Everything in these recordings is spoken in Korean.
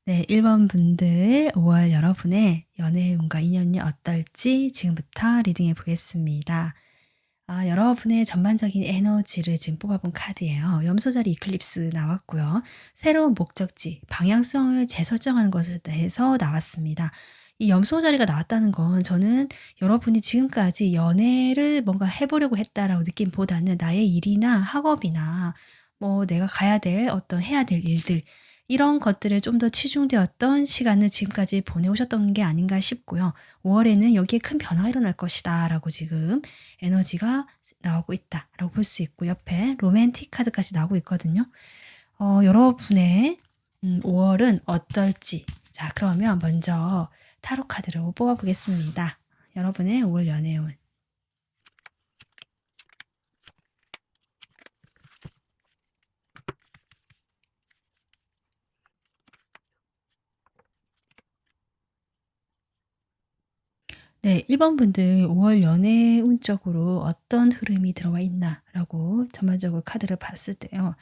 네, 1번 분들 5월 여러분의 연애운과 인연이 어떨지 지금부터 리딩해 보겠습니다. 여러분의 전반적인 에너지를 지금 뽑아본 카드예요. 염소자리 이클립스 나왔고요. 새로운 목적지, 방향성을 재설정하는 것에 대해서 나왔습니다. 이 염소자리가 나왔다는 건 저는 여러분이 지금까지 연애를 뭔가 해보려고 했다라고 느낌보다는 나의 일이나 학업이나 뭐 내가 가야 될 어떤 해야 될 일들 이런 것들에 좀 더 치중되었던 시간을 지금까지 보내오셨던 게 아닌가 싶고요. 5월에는 여기에 큰 변화가 일어날 것이다 라고 지금 에너지가 나오고 있다 라고 볼 수 있고 옆에 로맨틱 카드까지 나오고 있거든요. 여러분의 5월은 어떨지 자 그러면 먼저 타로 카드를 뽑아보겠습니다. 여러분의 5월 연애운 네, 1번 분들 5월 연애운적으로 어떤 흐름이 들어와 있나라고 전반적으로 카드를 봤을 때요.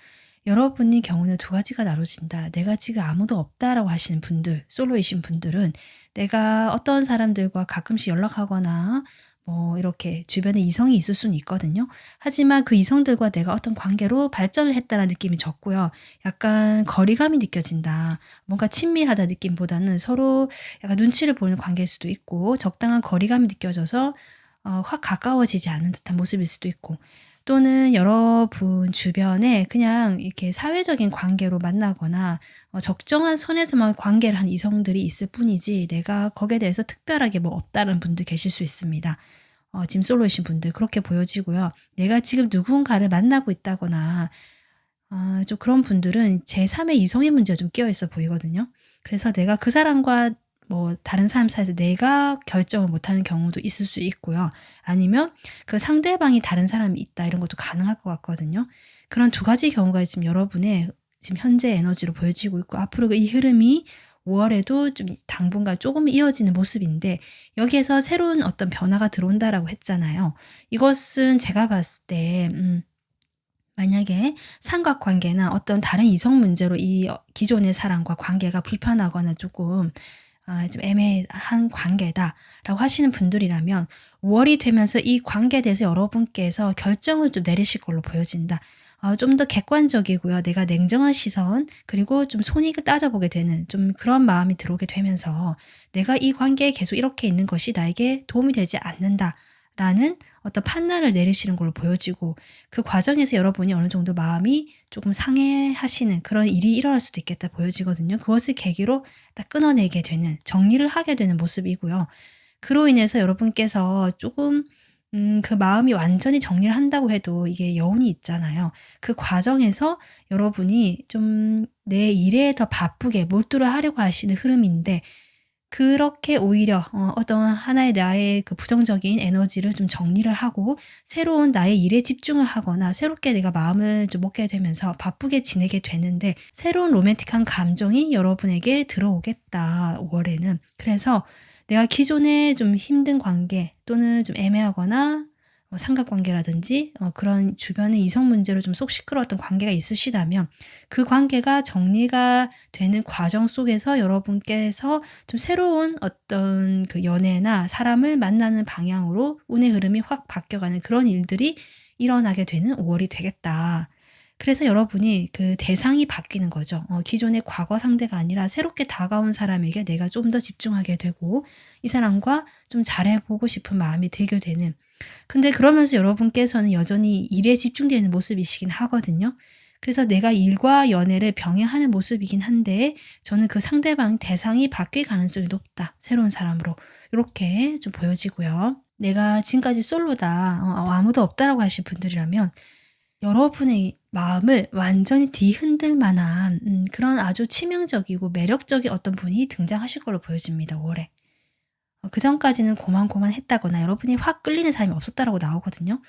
여러분의 경우는 두 가지가 나눠진다. 내가 지금 아무도 없다라고 하시는 분들, 솔로이신 분들은 내가 어떤 사람들과 가끔씩 연락하거나 뭐 이렇게 주변에 이성이 있을 수는 있거든요. 하지만 그 이성들과 내가 어떤 관계로 발전을 했다는 느낌이 적고요. 약간 거리감이 느껴진다. 뭔가 친밀하다 느낌보다는 서로 약간 눈치를 보는 관계일 수도 있고 적당한 거리감이 느껴져서 확 가까워지지 않는 듯한 모습일 수도 있고 또는 여러분 주변에 그냥 이렇게 사회적인 관계로 만나거나 적정한 선에서만 관계를 한 이성들이 있을 뿐이지 내가 거기에 대해서 특별하게 뭐 없다는 분들 계실 수 있습니다. 지금 솔로이신 분들 그렇게 보여지고요. 내가 지금 누군가를 만나고 있다거나 좀 그런 분들은 제3의 이성의 문제가 좀 끼어 있어 보이거든요. 그래서 내가 그 사람과 뭐 다른 사람 사이에서 내가 결정을 못하는 경우도 있을 수 있고요. 아니면 그 상대방이 다른 사람이 있다 이런 것도 가능할 것 같거든요. 그런 두 가지 경우가 지금 여러분의 지금 현재 에너지로 보여지고 있고 앞으로 이 흐름이 5월에도 좀 당분간 조금 이어지는 모습인데 여기에서 새로운 어떤 변화가 들어온다라고 했잖아요. 이것은 제가 봤을 때 만약에 삼각관계나 어떤 다른 이성 문제로 이 기존의 사람과 관계가 불편하거나 조금 좀 애매한 관계다라고 하시는 분들이라면 5월이 되면서 이 관계에 대해서 여러분께서 결정을 좀 내리실 걸로 보여진다. 좀 더 객관적이고요. 내가 냉정한 시선 그리고 좀 손이 따져보게 되는 좀 그런 마음이 들어오게 되면서 내가 이 관계에 계속 이렇게 있는 것이 나에게 도움이 되지 않는다라는 어떤 판단을 내리시는 걸로 보여지고 그 과정에서 여러분이 어느 정도 마음이 조금 상해하시는 그런 일이 일어날 수도 있겠다 보여지거든요. 그것을 계기로 딱 끊어내게 되는 정리를 하게 되는 모습이고요. 그로 인해서 여러분께서 조금 그 마음이 완전히 정리를 한다고 해도 이게 여운이 있잖아요. 그 과정에서 여러분이 좀 내 일에 더 바쁘게 몰두를 하려고 하시는 흐름인데 그렇게 오히려 어떤 하나의 나의 그 부정적인 에너지를 좀 정리를 하고 새로운 나의 일에 집중을 하거나 새롭게 내가 마음을 좀 먹게 되면서 바쁘게 지내게 되는데 새로운 로맨틱한 감정이 여러분에게 들어오겠다 5월에는. 그래서 내가 기존에 좀 힘든 관계 또는 좀 애매하거나 삼각관계라든지 그런 주변의 이성 문제로 좀 속 시끄러웠던 관계가 있으시다면 그 관계가 정리가 되는 과정 속에서 여러분께서 좀 새로운 어떤 그 연애나 사람을 만나는 방향으로 운의 흐름이 확 바뀌어가는 그런 일들이 일어나게 되는 5월이 되겠다. 그래서 여러분이 그 대상이 바뀌는 거죠. 기존의 과거 상대가 아니라 새롭게 다가온 사람에게 내가 좀 더 집중하게 되고 이 사람과 좀 잘해보고 싶은 마음이 들게 되는 근데 그러면서 여러분께서는 여전히 일에 집중되는 모습이시긴 하거든요. 그래서 내가 일과 연애를 병행하는 모습이긴 한데 저는 그 상대방 대상이 바뀔 가능성이 높다. 새로운 사람으로. 이렇게 좀 보여지고요. 내가 지금까지 솔로다. 아무도 없다라고 하실 분들이라면 여러분의 마음을 완전히 뒤흔들 만한 그런 아주 치명적이고 매력적인 어떤 분이 등장하실 걸로 보여집니다, 5월에. 그전까지는 고만고만했다거나 여러분이 확 끌리는 사람이 없었다라고 나오거든요.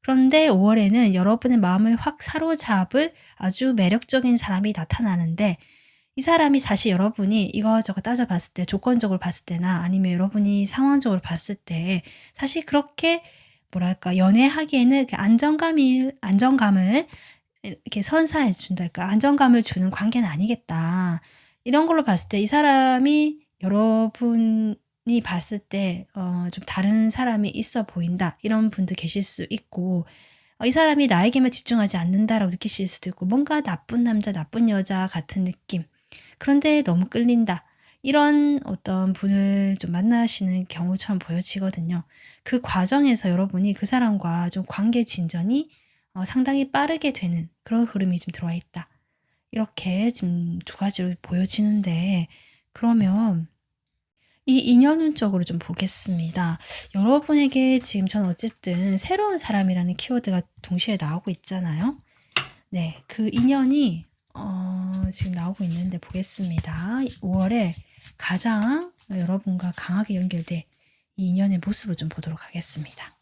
그런데 5월에는 여러분의 마음을 확 사로잡을 아주 매력적인 사람이 나타나는데, 이 사람이 사실 여러분이 이것저것 따져봤을 때, 조건적으로 봤을 때나 아니면 여러분이 상황적으로 봤을 때 사실 그렇게 뭐랄까 연애하기에는 안정감을 이렇게 선사해 준달까, 안정감을 주는 관계는 아니겠다. 이런 걸로 봤을 때 이 사람이 여러분이 봤을 때 좀 다른 사람이 있어 보인다. 이런 분도 계실 수 있고, 이 사람이 나에게만 집중하지 않는다라고 느끼실 수도 있고, 뭔가 나쁜 남자, 나쁜 여자 같은 느낌. 그런데 너무 끌린다. 이런 어떤 분을 좀 만나시는 경우처럼 보여지거든요. 그 과정에서 여러분이 그 사람과 좀 관계 진전이 상당히 빠르게 되는 그런 흐름이 좀 들어와 있다. 이렇게 지금 두 가지로 보여지는데, 그러면 이 인연운적으로 좀 보겠습니다. 여러분에게 지금 저는 어쨌든 새로운 사람이라는 키워드가 동시에 나오고 있잖아요. 네, 그 인연이 지금 나오고 있는데 보겠습니다. 5월에 가장 여러분과 강하게 연결된 이 인연의 모습을 좀 보도록 하겠습니다.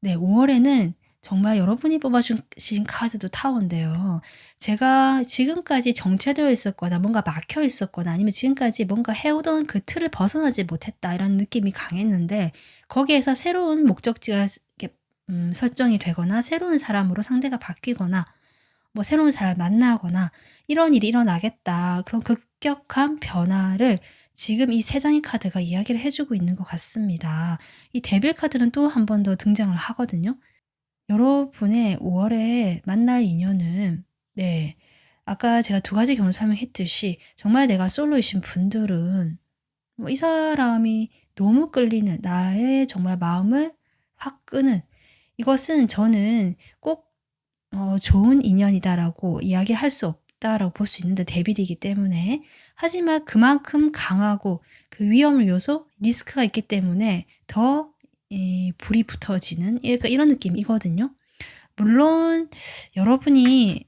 네, 5월에는 정말 여러분이 뽑아주신 카드도 타워인데요. 제가 지금까지 정체되어 있었거나 뭔가 막혀 있었거나 아니면 지금까지 뭔가 해오던 그 틀을 벗어나지 못했다 이런 느낌이 강했는데, 거기에서 새로운 목적지가 이렇게 설정이 되거나 새로운 사람으로 상대가 바뀌거나 뭐 새로운 사람을 만나거나 이런 일이 일어나겠다. 그런 급격한 변화를 지금 이 세 장의 카드가 이야기를 해주고 있는 것 같습니다. 이 데빌 카드는 또 한 번 더 등장을 하거든요. 여러분의 5월에 만날 인연은, 네, 아까 제가 두 가지 경우 설명했듯이 정말 내가 솔로이신 분들은 뭐 이 사람이 너무 끌리는, 나의 정말 마음을 확 끄는, 이것은 저는 꼭 좋은 인연이다라고 이야기할 수 없다라고 볼 수 있는데, 데빌이기 때문에. 하지만 그만큼 강하고 그 위험 요소, 리스크가 있기 때문에 더 불이 붙어지는, 그러니까 이런 느낌이거든요. 물론 여러분이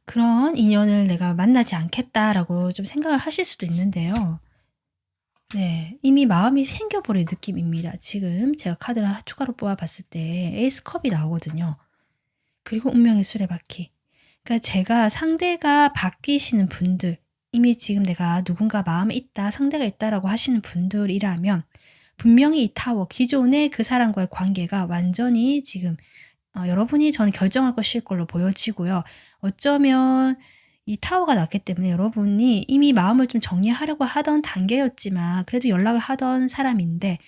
그런 인연을 내가 만나지 않겠다라고 좀 생각을 하실 수도 있는데요. 네, 이미 마음이 생겨버린 느낌입니다. 지금 제가 카드를 추가로 뽑아봤을 때 에이스 컵이 나오거든요. 그리고 운명의 수레바퀴. 그러니까 제가 상대가 바뀌시는 분들, 이미 지금 내가 누군가 마음에 있다, 상대가 있다라고 하시는 분들이라면 분명히 이 타워, 기존의 그 사람과의 관계가 완전히 지금 여러분이 저는 결정할 것일 걸로 보여지고요. 어쩌면 이 타워가 났기 때문에 여러분이 이미 마음을 좀 정리하려고 하던 단계였지만 그래도 연락을 하던 사람인데,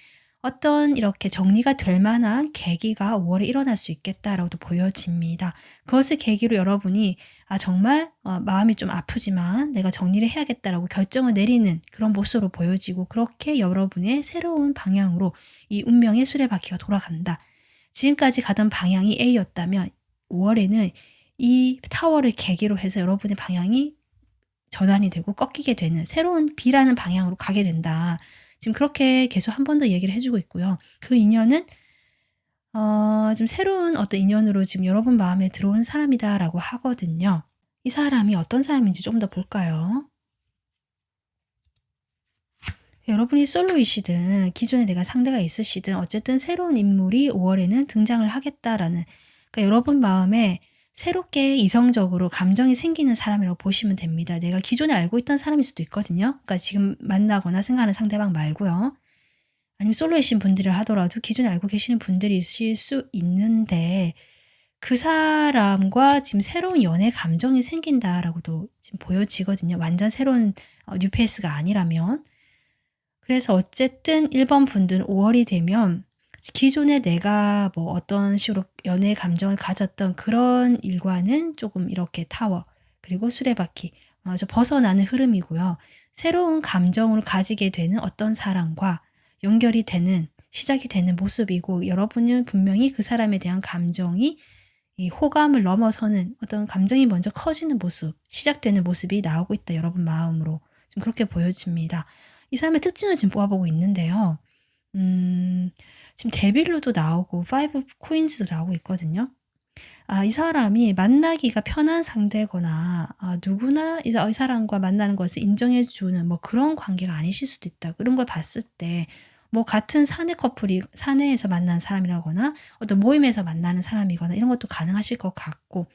어떤 이렇게 정리가 될 만한 계기가 5월에 일어날 수 있겠다라고도 보여집니다. 그것을 계기로 여러분이 정말 마음이 좀 아프지만 내가 정리를 해야겠다라고 결정을 내리는 그런 모습으로 보여지고, 그렇게 여러분의 새로운 방향으로 이 운명의 수레바퀴가 돌아간다. 지금까지 가던 방향이 A였다면 5월에는 이 타워를 계기로 해서 여러분의 방향이 전환이 되고 꺾이게 되는 새로운 B라는 방향으로 가게 된다. 지금 그렇게 계속 한 번 더 얘기를 해주고 있고요. 그 인연은 지금 새로운 어떤 인연으로 지금 여러분 마음에 들어온 사람이다라고 하거든요. 이 사람이 어떤 사람인지 좀 더 볼까요? 여러분이 솔로이시든 기존에 내가 상대가 있으시든 어쨌든 새로운 인물이 5월에는 등장을 하겠다라는, 그러니까 여러분 마음에 새롭게 이성적으로 감정이 생기는 사람이라고 보시면 됩니다. 내가 기존에 알고 있던 사람일 수도 있거든요. 그러니까 지금 만나거나 생각하는 상대방 말고요. 아니면 솔로이신 분들을 하더라도 기존에 알고 계시는 분들이실 수 있는데, 그 사람과 지금 새로운 연애 감정이 생긴다라고도 지금 보여지거든요. 완전 새로운 뉴페이스가 아니라면. 그래서 어쨌든 1번 분들은 5월이 되면 기존에 내가 뭐 어떤 식으로 연애 감정을 가졌던 그런 일과는 조금 이렇게 타워, 그리고 수레바퀴 좀 벗어나는 흐름이고요. 새로운 감정을 가지게 되는 어떤 사람과 연결이 되는, 시작이 되는 모습이고, 여러분은 분명히 그 사람에 대한 감정이 이 호감을 넘어서는 어떤 감정이 먼저 커지는 모습, 시작되는 모습이 나오고 있다. 여러분 마음으로 좀 그렇게 보여집니다. 이 사람의 특징을 지금 뽑아보고 있는데요. 지금 데빌로도 나오고 5 코인즈도 나오고 있거든요. 이 사람이 만나기가 편한 상대거나 누구나 이 사람과 만나는 것을 인정해 주는 뭐 그런 관계가 아니실 수도 있다. 그런 걸 봤을 때 뭐 같은 사내 커플이 사내에서 만난 사람이라거나 어떤 모임에서 만나는 사람이거나 이런 것도 가능하실 것 같고,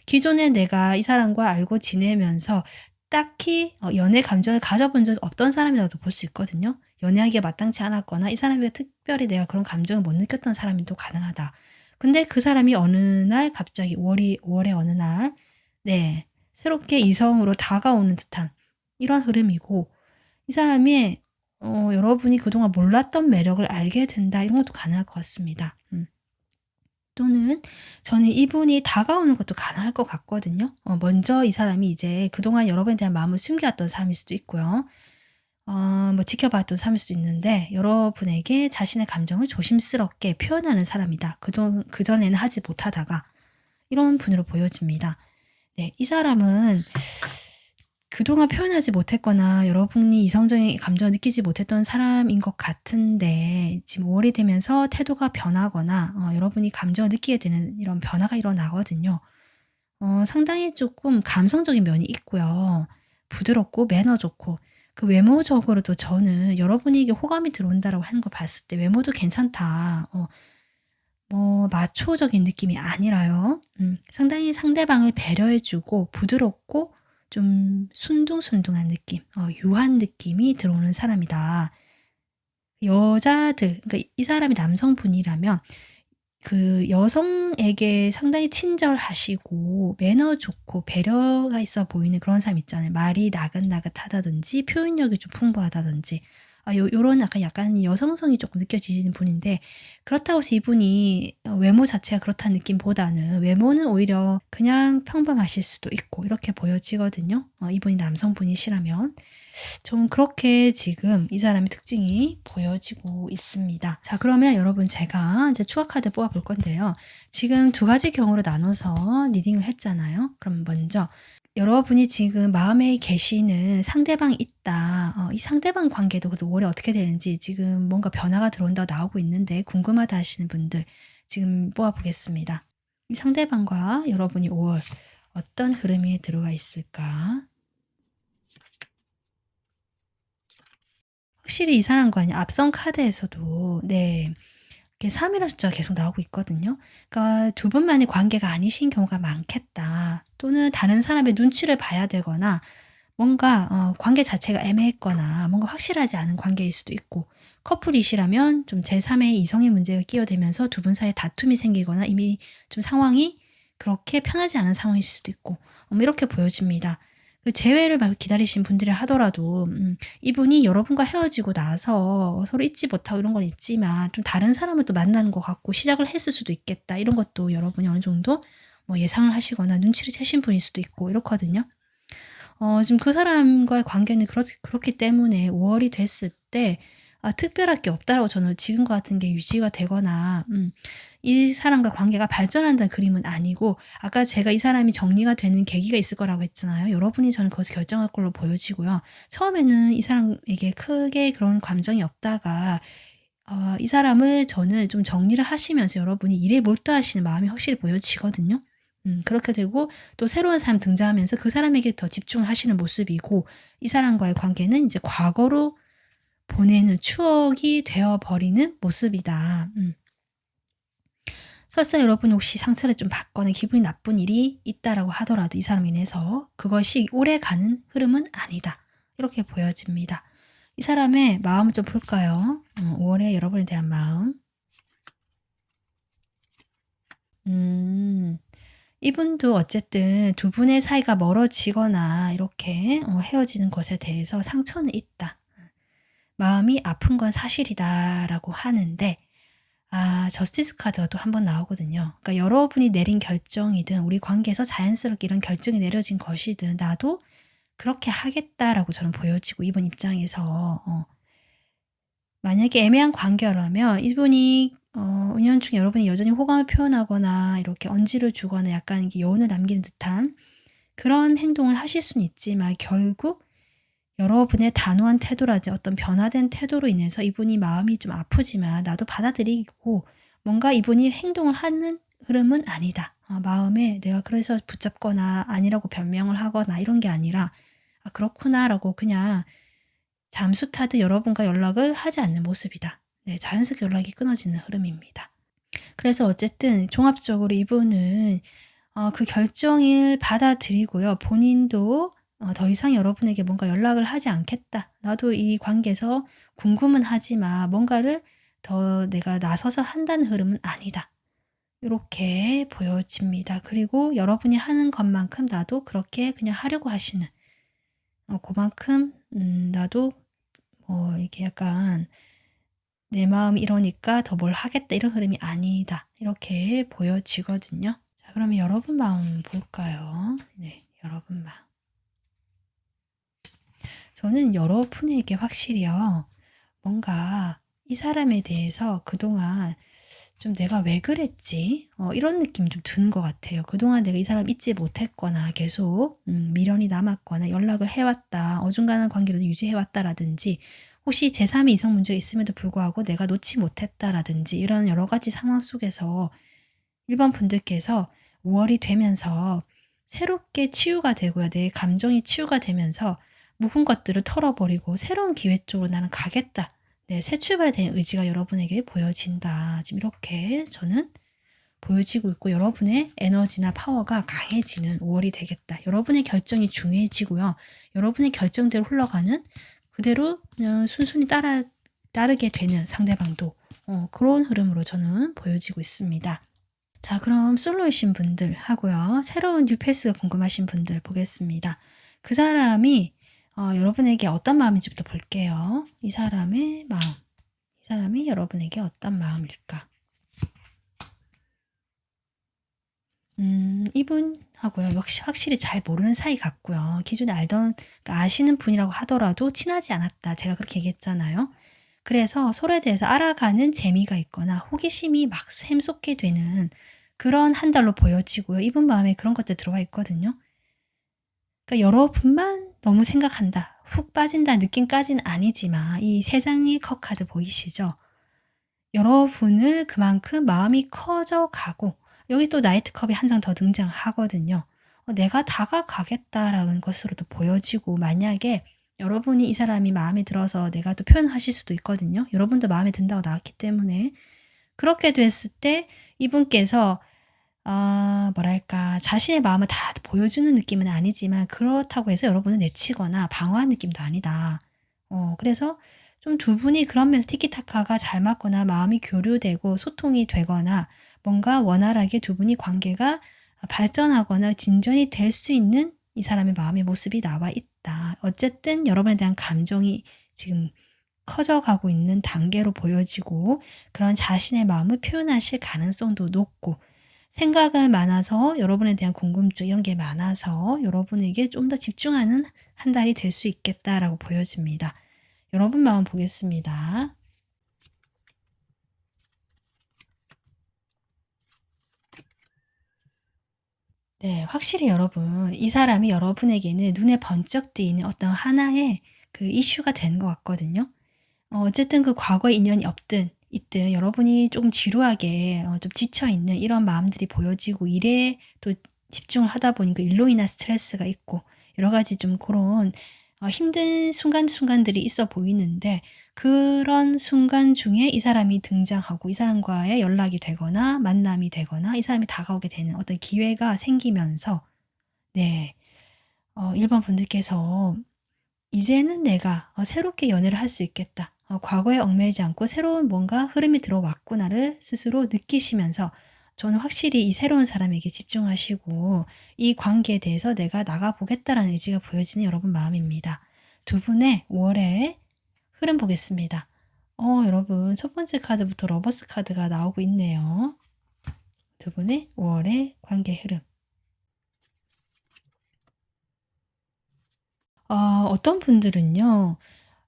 기존에 내가 이 사람과 알고 지내면서 딱히 연애 감정을 가져본 적이 없던 사람이라도 볼 수 있거든요. 연애하기가 마땅치 않았거나 이 사람에게 특별히 내가 그런 감정을 못 느꼈던 사람이 또 가능하다. 근데 그 사람이 어느 날 갑자기 5월의 어느 날 네, 새롭게 이성으로 다가오는 듯한 이런 흐름이고, 이 사람이 여러분이 그동안 몰랐던 매력을 알게 된다, 이런 것도 가능할 것 같습니다. 또는 저는 이분이 다가오는 것도 가능할 것 같거든요. 먼저 이 사람이 이제 그동안 여러분에 대한 마음을 숨겨왔던 사람일 수도 있고요. 뭐 지켜봤던 사람일 수도 있는데 여러분에게 자신의 감정을 조심스럽게 표현하는 사람이다. 그전에는 하지 못하다가 이런 분으로 보여집니다. 네, 이 사람은 그동안 표현하지 못했거나 여러분이 이성적인 감정을 느끼지 못했던 사람인 것 같은데 지금 5월이 되면서 태도가 변하거나 여러분이 감정을 느끼게 되는 이런 변화가 일어나거든요. 상당히 조금 감성적인 면이 있고요. 부드럽고 매너 좋고, 그 외모적으로도 저는 여러분이 이게 호감이 들어온다라고 하는 거 봤을 때 외모도 괜찮다. 뭐 마초적인 느낌이 아니라요. 상당히 상대방을 배려해 주고 부드럽고 좀 순둥순둥한 느낌, 유한 느낌이 들어오는 사람이다. 여자들, 그러니까 이 사람이 남성분이라면 그 여성에게 상당히 친절하시고 매너 좋고 배려가 있어 보이는 그런 사람 있잖아요. 말이 나긋나긋하다든지 표현력이 좀 풍부하다든지 요런 약간 여성성이 조금 느껴지는 분인데, 그렇다고 해서 이분이 외모 자체가 그렇다는 느낌보다는 외모는 오히려 그냥 평범하실 수도 있고 이렇게 보여지거든요. 이분이 남성분이시라면 좀 그렇게 지금 이 사람의 특징이 보여지고 있습니다. 자, 그러면 여러분 제가 이제 추가 카드 뽑아볼 건데요. 지금 두 가지 경우로 나눠서 리딩을 했잖아요. 그럼 먼저 여러분이 지금 마음에 계시는 상대방이 있다. 이 상대방 관계도 그래도 올해 어떻게 되는지 지금 뭔가 변화가 들어온다고 나오고 있는데 궁금하다 하시는 분들 지금 뽑아보겠습니다. 이 상대방과 여러분이 5월 어떤 흐름이 들어와 있을까? 확실히 이 사람과는 앞선 카드에서도 네, 이렇게 3이라는 숫자가 계속 나오고 있거든요. 그러니까 두 분만의 관계가 아니신 경우가 많겠다. 또는 다른 사람의 눈치를 봐야 되거나 뭔가 관계 자체가 애매했거나 뭔가 확실하지 않은 관계일 수도 있고, 커플이시라면 좀 제3의 이성의 문제가 끼어들면서 두 분 사이에 다툼이 생기거나 이미 좀 상황이 그렇게 편하지 않은 상황일 수도 있고 이렇게 보여집니다. 그 재회를 막 기다리신 분들이 하더라도 이분이 여러분과 헤어지고 나서 서로 잊지 못하고 이런 건 있지만 좀 다른 사람을 또 만나는 것 같고 시작을 했을 수도 있겠다. 이런 것도 여러분이 어느 정도 뭐 예상을 하시거나 눈치를 채신 분일 수도 있고 이렇거든요. 지금 그 사람과의 관계는 그렇기 때문에 5월이 됐을 때 특별할 게 없다라고 저는 지금과 같은 게 유지가 되거나 이 사람과 관계가 발전한다는 그림은 아니고, 아까 제가 이 사람이 정리가 되는 계기가 있을 거라고 했잖아요. 여러분이 저는 그것을 결정할 걸로 보여지고요. 처음에는 이 사람에게 크게 그런 감정이 없다가 이 사람을 저는 좀 정리를 하시면서 여러분이 일에 몰두하시는 마음이 확실히 보여지거든요. 그렇게 되고 또 새로운 사람 등장하면서 그 사람에게 더 집중을 하시는 모습이고, 이 사람과의 관계는 이제 과거로 보내는 추억이 되어버리는 모습이다. 설사 여러분이 혹시 상처를 좀 받거나 기분이 나쁜 일이 있다라고 하더라도 이 사람으로 인해서 그것이 오래가는 흐름은 아니다. 이렇게 보여집니다. 이 사람의 마음을 좀 볼까요? 5월에 여러분에 대한 마음. 이분도 어쨌든 두 분의 사이가 멀어지거나 이렇게 헤어지는 것에 대해서 상처는 있다. 마음이 아픈 건 사실이다라고 하는데, 저스티스 카드가 또 한 번 나오거든요. 그러니까 여러분이 내린 결정이든 우리 관계에서 자연스럽게 이런 결정이 내려진 것이든 나도 그렇게 하겠다라고 저는 보여지고, 이분 입장에서 만약에 애매한 관계라면 이분이 은연중에 여러분이 여전히 호감을 표현하거나 이렇게 언지를 주거나 약간 여운을 남기는 듯한 그런 행동을 하실 수는 있지만 결국 여러분의 단호한 태도라든지 어떤 변화된 태도로 인해서 이분이 마음이 좀 아프지만 나도 받아들이고 뭔가 이분이 행동을 하는 흐름은 아니다. 마음에 내가 그래서 붙잡거나 아니라고 변명을 하거나 이런 게 아니라 그렇구나라고 그냥 잠수 타듯 여러분과 연락을 하지 않는 모습이다. 네, 자연스럽게 연락이 끊어지는 흐름입니다. 그래서 어쨌든 종합적으로 이분은 그 결정을 받아들이고요. 본인도 더 이상 여러분에게 뭔가 연락을 하지 않겠다. 나도 이 관계에서 궁금은 하지만 뭔가를 더 내가 나서서 한다는 흐름은 아니다. 이렇게 보여집니다. 그리고 여러분이 하는 것만큼 나도 그렇게 그냥 하려고 하시는 그만큼 나도 이렇게 약간 내 마음이 이러니까 더 뭘 하겠다 이런 흐름이 아니다. 이렇게 보여지거든요. 자, 그러면 여러분 마음 볼까요? 네, 여러분 마음. 저는 여러분에게 확실히요. 뭔가 이 사람에 대해서 그동안 좀 내가 왜 그랬지? 이런 느낌이 좀 드는 것 같아요. 그동안 내가 이 사람 잊지 못했거나 계속 미련이 남았거나 연락을 해왔다. 어중간한 관계를 유지해왔다라든지 혹시 제3의 이성 문제가 있음에도 불구하고 내가 놓지 못했다라든지 이런 여러 가지 상황 속에서 일반 분들께서 5월이 되면서 새롭게 치유가 되고요. 내 감정이 치유가 되면서 묵은 것들을 털어버리고 새로운 기회 쪽으로 나는 가겠다. 네, 새 출발에 대한 의지가 여러분에게 보여진다. 지금 이렇게 저는 보여지고 있고 여러분의 에너지나 파워가 강해지는 5월이 되겠다. 여러분의 결정이 중요해지고요. 여러분의 결정대로 흘러가는 그대로 그냥 순순히 따르게 되는 상대방도 그런 흐름으로 저는 보여지고 있습니다. 자, 그럼 솔로이신 분들 하고요. 새로운 뉴페이스가 궁금하신 분들 보겠습니다. 그 사람이 여러분에게 어떤 마음인지부터 볼게요. 이 사람의 마음. 이 사람이 여러분에게 어떤 마음일까? 이분하고요. 역시 확실히 잘 모르는 사이 같고요. 기존에 그러니까 아시는 분이라고 하더라도 친하지 않았다. 제가 그렇게 얘기했잖아요. 그래서 서로에 대해서 알아가는 재미가 있거나 호기심이 막 샘솟게 되는 그런 한 달로 보여지고요. 이분 마음에 그런 것들 들어와 있거든요. 그러니까 여러분만 너무 생각한다. 훅 빠진다는 느낌까지는 아니지만 이 세상의 컵카드 보이시죠? 여러분을 그만큼 마음이 커져가고 여기 또 나이트컵이 한 장 더 등장하거든요. 내가 다가가겠다라는 것으로도 보여지고 만약에 여러분이 이 사람이 마음에 들어서 내가 또 표현하실 수도 있거든요. 여러분도 마음에 든다고 나왔기 때문에 그렇게 됐을 때 이분께서 뭐랄까 자신의 마음을 다 보여주는 느낌은 아니지만 그렇다고 해서 여러분을 내치거나 방어하는 느낌도 아니다. 그래서 좀 두 분이 그런 면에서 티키타카가 잘 맞거나 마음이 교류되고 소통이 되거나 뭔가 원활하게 두 분이 관계가 발전하거나 진전이 될 수 있는 이 사람의 마음의 모습이 나와 있다. 어쨌든 여러분에 대한 감정이 지금 커져가고 있는 단계로 보여지고 그런 자신의 마음을 표현하실 가능성도 높고 생각은 많아서 여러분에 대한 궁금증 이런 게 많아서 여러분에게 좀 더 집중하는 한 달이 될 수 있겠다라고 보여집니다. 여러분 마음 보겠습니다. 네, 확실히 여러분, 이 사람이 여러분에게는 눈에 번쩍 띄는 어떤 하나의 그 이슈가 되는 것 같거든요. 어쨌든 그 과거에 인연이 없든 있든 여러분이 조금 지루하게 좀 지쳐있는 이런 마음들이 보여지고 일에 또 집중을 하다 보니까 일로 인한 스트레스가 있고 여러 가지 좀 그런 힘든 순간순간들이 있어 보이는데 그런 순간 중에 이 사람이 등장하고 이 사람과의 연락이 되거나 만남이 되거나 이 사람이 다가오게 되는 어떤 기회가 생기면서 네, 1번 분들께서 이제는 내가 새롭게 연애를 할 수 있겠다. 과거에 얽매이지 않고 새로운 뭔가 흐름이 들어왔구나를 스스로 느끼시면서 저는 확실히 이 새로운 사람에게 집중하시고 이 관계에 대해서 내가 나가보겠다라는 의지가 보여지는 여러분 마음입니다. 두 분의 5월의 흐름 보겠습니다. 여러분 첫 번째 카드부터 러버스 카드가 나오고 있네요. 두 분의 5월의 관계 흐름. 어떤 분들은요.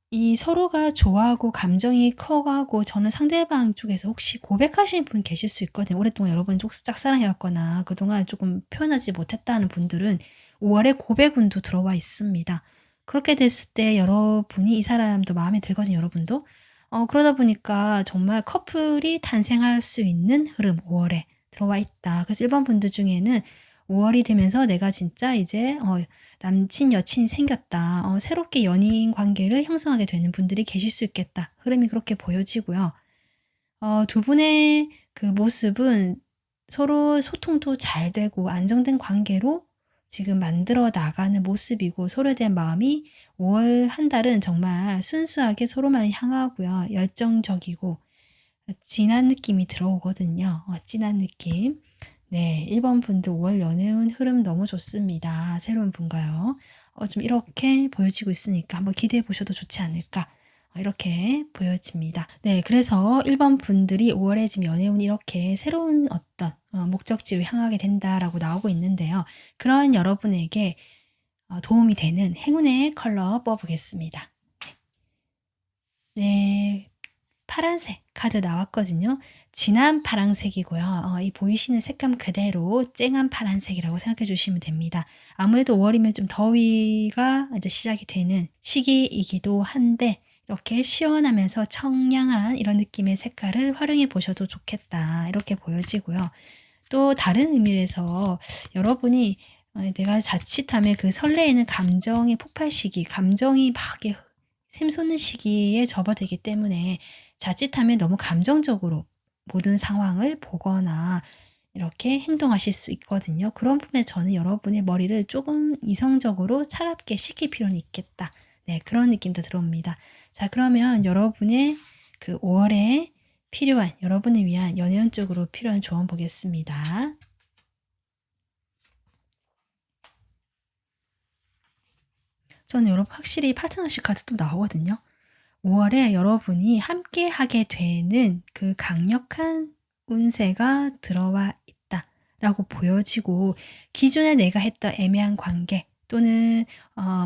이 서로가 좋아하고 감정이 커가고 저는 상대방 쪽에서 혹시 고백하시는 분 계실 수 있거든요. 오랫동안 여러분이 짝사랑해왔거나 그동안 조금 표현하지 못했다는 분들은 5월에 고백운도 들어와 있습니다. 그렇게 됐을 때 여러분이 이 사람도 마음에 들거든요, 여러분도. 그러다 보니까 정말 커플이 탄생할 수 있는 흐름 5 월에 들어와 있다. 그래서 1번 분들 중에는 5 월이 되면서 내가 진짜 이제 남친, 여친이 생겼다. 새롭게 연인 관계를 형성하게 되는 분들이 계실 수 있겠다. 흐름이 그렇게 보여지고요. 두 분의 그 모습은 서로 소통도 잘 되고 안정된 관계로 지금 만들어 나가는 모습이고 서로에 대한 마음이 5 월 한 달은 정말 순수하게 서로만 향하고요. 열정적이고 진한 느낌이 들어오거든요. 진한 느낌. 네, 1번 분들 5 월 연애운 흐름 너무 좋습니다. 새로운 분과요. 좀 이렇게 보여지고 있으니까 한번 기대해 보셔도 좋지 않을까. 이렇게 보여집니다. 네, 그래서 1번 분들이 5 월에 지금 연애운이 이렇게 새로운 어떤 목적지로 향하게 된다라고 나오고 있는데요. 그런 여러분에게 도움이 되는 행운의 컬러 뽑아보겠습니다. 네, 파란색 카드 나왔거든요. 진한 파란색이고요. 이 보이시는 색감 그대로 쨍한 파란색이라고 생각해 주시면 됩니다. 아무래도 5월이면 좀 더위가 이제 시작이 되는 시기이기도 한데 이렇게 시원하면서 청량한 이런 느낌의 색깔을 활용해 보셔도 좋겠다. 이렇게 보여지고요. 또 다른 의미에서 여러분이 내가 자칫하면 그 설레이는 감정의 폭발 시기, 감정이 막 샘솟는 시기에 접어들기 때문에 자칫하면 너무 감정적으로 모든 상황을 보거나 이렇게 행동하실 수 있거든요. 그런 부분에 저는 여러분의 머리를 조금 이성적으로 차갑게 식힐 필요는 있겠다. 네, 그런 느낌도 들어옵니다. 자, 그러면 여러분의 그 5월에 필요한, 여러분을 위한 연애운 쪽으로 필요한 조언 보겠습니다. 저는 여러분 확실히 파트너십 카드도 나오거든요. 5 월에 여러분이 함께 하게 되는 그 강력한 운세가 들어와 있다라고 보여지고 기존에 내가 했던 애매한 관계 또는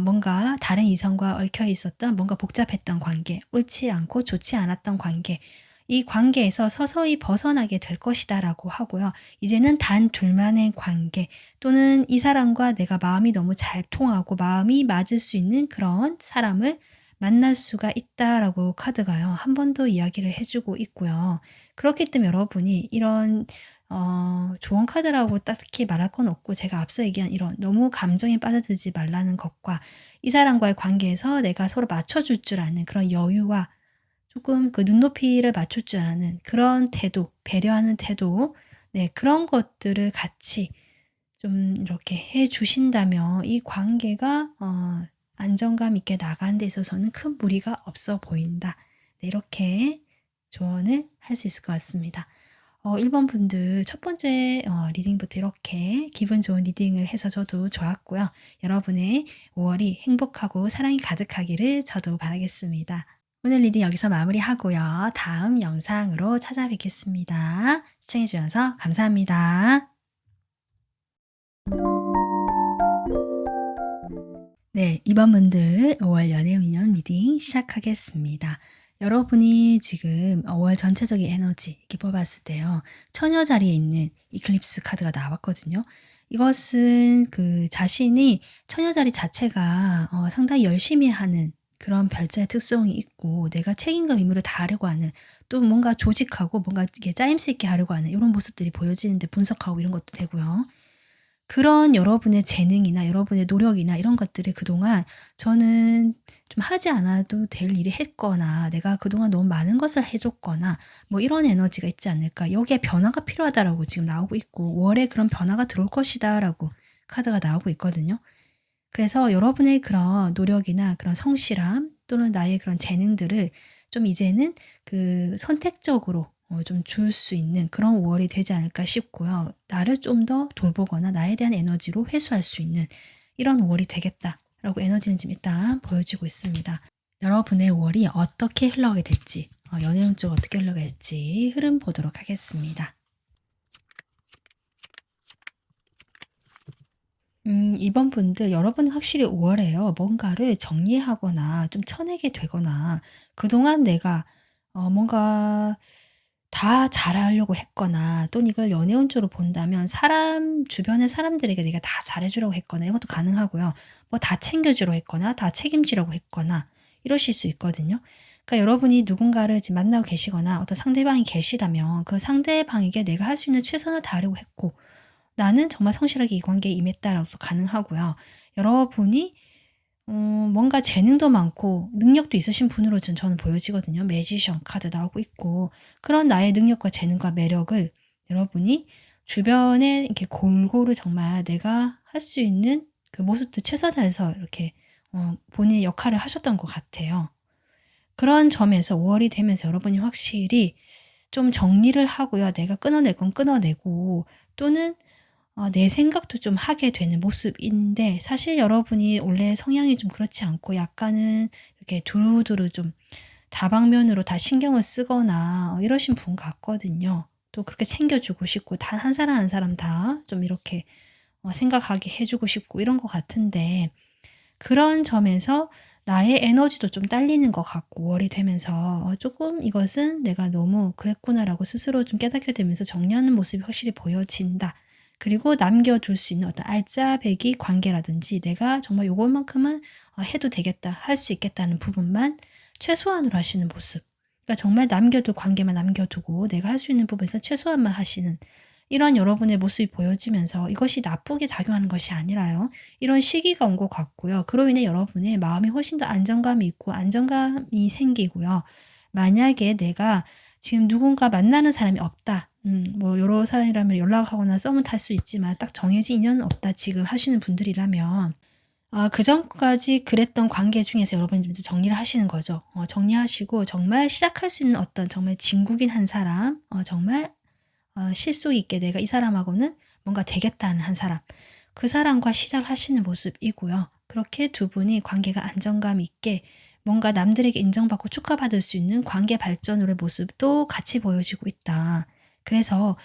뭔가 다른 이성과 얽혀 있었던 뭔가 복잡했던 관계, 옳지 않고 좋지 않았던 관계, 이 관계에서 서서히 벗어나게 될 것이다라고 하고요. 이제는 단 둘만의 관계 또는 이 사람과 내가 마음이 너무 잘 통하고 마음이 맞을 수 있는 그런 사람을 만날 수가 있다라고 카드가요. 한 번 더 이야기를 해주고 있고요. 그렇기 때문에 여러분이 이런 좋은 카드라고 딱히 말할 건 없고 제가 앞서 얘기한 이런 너무 감정에 빠져들지 말라는 것과 이 사람과의 관계에서 내가 서로 맞춰줄 줄 아는 그런 여유와 조금 그 눈높이를 맞출 줄 아는 그런 태도, 배려하는 태도, 네, 그런 것들을 같이 좀 이렇게 해 주신다면 이 관계가 안정감 있게 나가는 데 있어서는 큰 무리가 없어 보인다. 네, 이렇게 조언을 할 수 있을 것 같습니다. 1번 분들 첫 번째 리딩부터 이렇게 기분 좋은 리딩을 해서 저도 좋았고요. 여러분의 5 월이 행복하고 사랑이 가득하기를 저도 바라겠습니다. 오늘 리딩 여기서 마무리하고요. 다음 영상으로 찾아뵙겠습니다. 시청해 주셔서 감사합니다. 네, 2번 분들 5월 연애운년 리딩 시작하겠습니다. 여러분이 지금 5월 전체적인 에너지 이렇게 뽑았을 때요. 처녀 자리에 있는 이클립스 카드가 나왔거든요. 이것은 그 자신이 처녀 자리 자체가 상당히 열심히 하는 그런 별자의 특성이 있고 내가 책임과 의무를 다하려고 하는 또 뭔가 조직하고 뭔가 이게 짜임새 있게 하려고 하는 이런 모습들이 보여지는데 분석하고 이런 것도 되고요. 그런 여러분의 재능이나 여러분의 노력이나 이런 것들이 그동안 저는 좀 하지 않아도 될 일을 했거나 내가 그동안 너무 많은 것을 해 줬거나 뭐 이런 에너지가 있지 않을까. 여기에 변화가 필요하다라고 지금 나오고 있고 5 월에 그런 변화가 들어올 것이다라고 카드가 나오고 있거든요. 그래서 여러분의 그런 노력이나 그런 성실함 또는 나의 그런 재능들을 좀 이제는 그 선택적으로 좀 줄 수 있는 그런 5 월이 되지 않을까 싶고요. 나를 좀 더 돌보거나 나에 대한 에너지로 회수할 수 있는 이런 5 월이 되겠다라고 에너지는 지금 일단 보여지고 있습니다. 여러분의 5 월이 어떻게 흘러가게 될지 연애운 쪽 어떻게 흘러가게 될지 흐름 보도록 하겠습니다. 2번 분들 여러분은 확실히 5 월에요. 뭔가를 정리하거나 좀 쳐내게 되거나 그동안 내가 뭔가 다 잘하려고 했거나 또는 이걸 연애운적으로 본다면 사람 주변의 사람들에게 내가 다 잘해 주려고 했거나 이것도 가능하고요. 뭐 다 챙겨주려 했거나 다 책임지려고 했거나 이러실 수 있거든요. 그러니까 여러분이 누군가를 지금 만나고 계시거나 어떤 상대방이 계시다면 그 상대방에게 내가 할 수 있는 최선을 다하려고 했고 나는 정말 성실하게 이 관계에 임했다라고도 가능하고요. 여러분이 뭔가 재능도 많고 능력도 있으신 분으로 저는 보여지거든요. 매지션 카드 나오고 있고 그런 나의 능력과 재능과 매력을 여러분이 주변에 이렇게 골고루 정말 내가 할 수 있는 그 모습도 최선을 다해서 이렇게 본인의 역할을 하셨던 것 같아요. 그런 점에서 5월이 되면서 여러분이 확실히 좀 정리를 하고요. 내가 끊어낼 건 끊어내고 또는 내 생각도 좀 하게 되는 모습인데 사실 여러분이 원래 성향이 좀 그렇지 않고 약간은 이렇게 두루두루 좀 다방면으로 다 신경을 쓰거나 이러신 분 같거든요. 또 그렇게 챙겨주고 싶고 단 한 사람 한 사람 다 좀 이렇게 생각하게 해주고 싶고 이런 것 같은데 그런 점에서 나의 에너지도 좀 딸리는 것 같고 월이 되면서 조금 이것은 내가 너무 그랬구나라고 스스로 좀 깨닫게 되면서 정리하는 모습이 확실히 보여진다. 그리고 남겨둘 수 있는 어떤 알짜배기 관계라든지 내가 정말 요것만큼은 해도 되겠다, 할 수 있겠다는 부분만 최소한으로 하시는 모습. 그러니까 정말 남겨둘 관계만 남겨두고 내가 할 수 있는 부분에서 최소한만 하시는 이런 여러분의 모습이 보여지면서 이것이 나쁘게 작용하는 것이 아니라요. 이런 시기가 온 것 같고요. 그로 인해 여러분의 마음이 훨씬 더 안정감이 있고 안정감이 생기고요. 만약에 내가 지금 누군가 만나는 사람이 없다. 뭐 여러 사람이라면 연락하거나 썸을 탈 수 있지만 딱 정해진 인연은 없다. 지금 하시는 분들이라면 그전까지 그랬던 관계 중에서 여러분이 좀 정리를 하시는 거죠. 정리하시고 정말 시작할 수 있는 어떤 정말 진국인 한 사람, 정말 실속 있게 내가 이 사람하고는 뭔가 되겠다는 한 사람, 그 사람과 시작하시는 모습이고요. 그렇게 두 분이 관계가 안정감 있게 뭔가 남들에게 인정받고 축하받을 수 있는 관계 발전으로의 모습도 같이 보여지고 있다. 그래서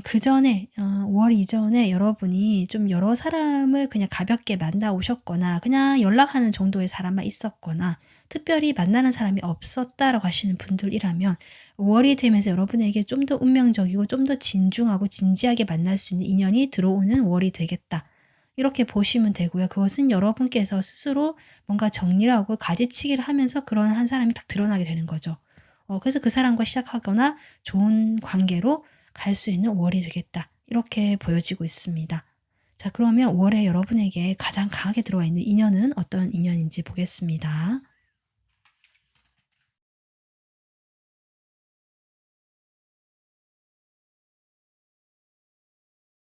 그 전에 5월 이전에 여러분이 좀 여러 사람을 그냥 가볍게 만나 오셨거나 그냥 연락하는 정도의 사람만 있었거나 특별히 만나는 사람이 없었다라고 하시는 분들이라면 5월이 되면서 여러분에게 좀 더 운명적이고 좀 더 진중하고 진지하게 만날 수 있는 인연이 들어오는 5월이 되겠다. 이렇게 보시면 되고요. 그것은 여러분께서 스스로 뭔가 정리를 하고 가지치기를 하면서 그런 한 사람이 딱 드러나게 되는 거죠. 그래서 그 사람과 시작하거나 좋은 관계로 갈 수 있는 5월이 되겠다. 이렇게 보여지고 있습니다. 자, 그러면 5월에 여러분에게 가장 강하게 들어와 있는 인연은 어떤 인연인지 보겠습니다.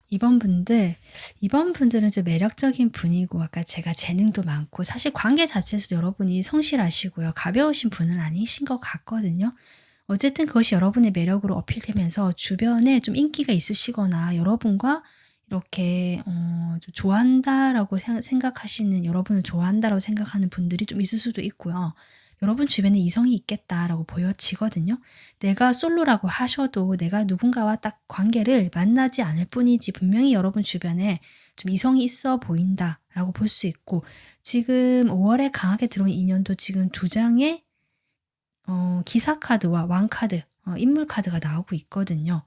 이번 분들은 좀 매력적인 분이고 아까 제가 재능도 많고 사실 관계 자체에서도 여러분이 성실하시고요. 가벼우신 분은 아니신 것 같거든요. 어쨌든 그것이 여러분의 매력으로 어필되면서 주변에 좀 인기가 있으시거나 여러분과 이렇게 좀 좋아한다라고 생각하시는 여러분을 좋아한다라고 생각하는 분들이 좀 있을 수도 있고요. 여러분 주변에 이성이 있겠다라고 보여지거든요. 내가 솔로라고 하셔도 내가 누군가와 딱 관계를 만나지 않을 뿐이지 분명히 여러분 주변에 좀 이성이 있어 보인다라고 볼 수 있고 지금 5월에 강하게 들어온 인연도 지금 두 장의 기사 카드와 왕 카드, 인물 카드가 나오고 있거든요.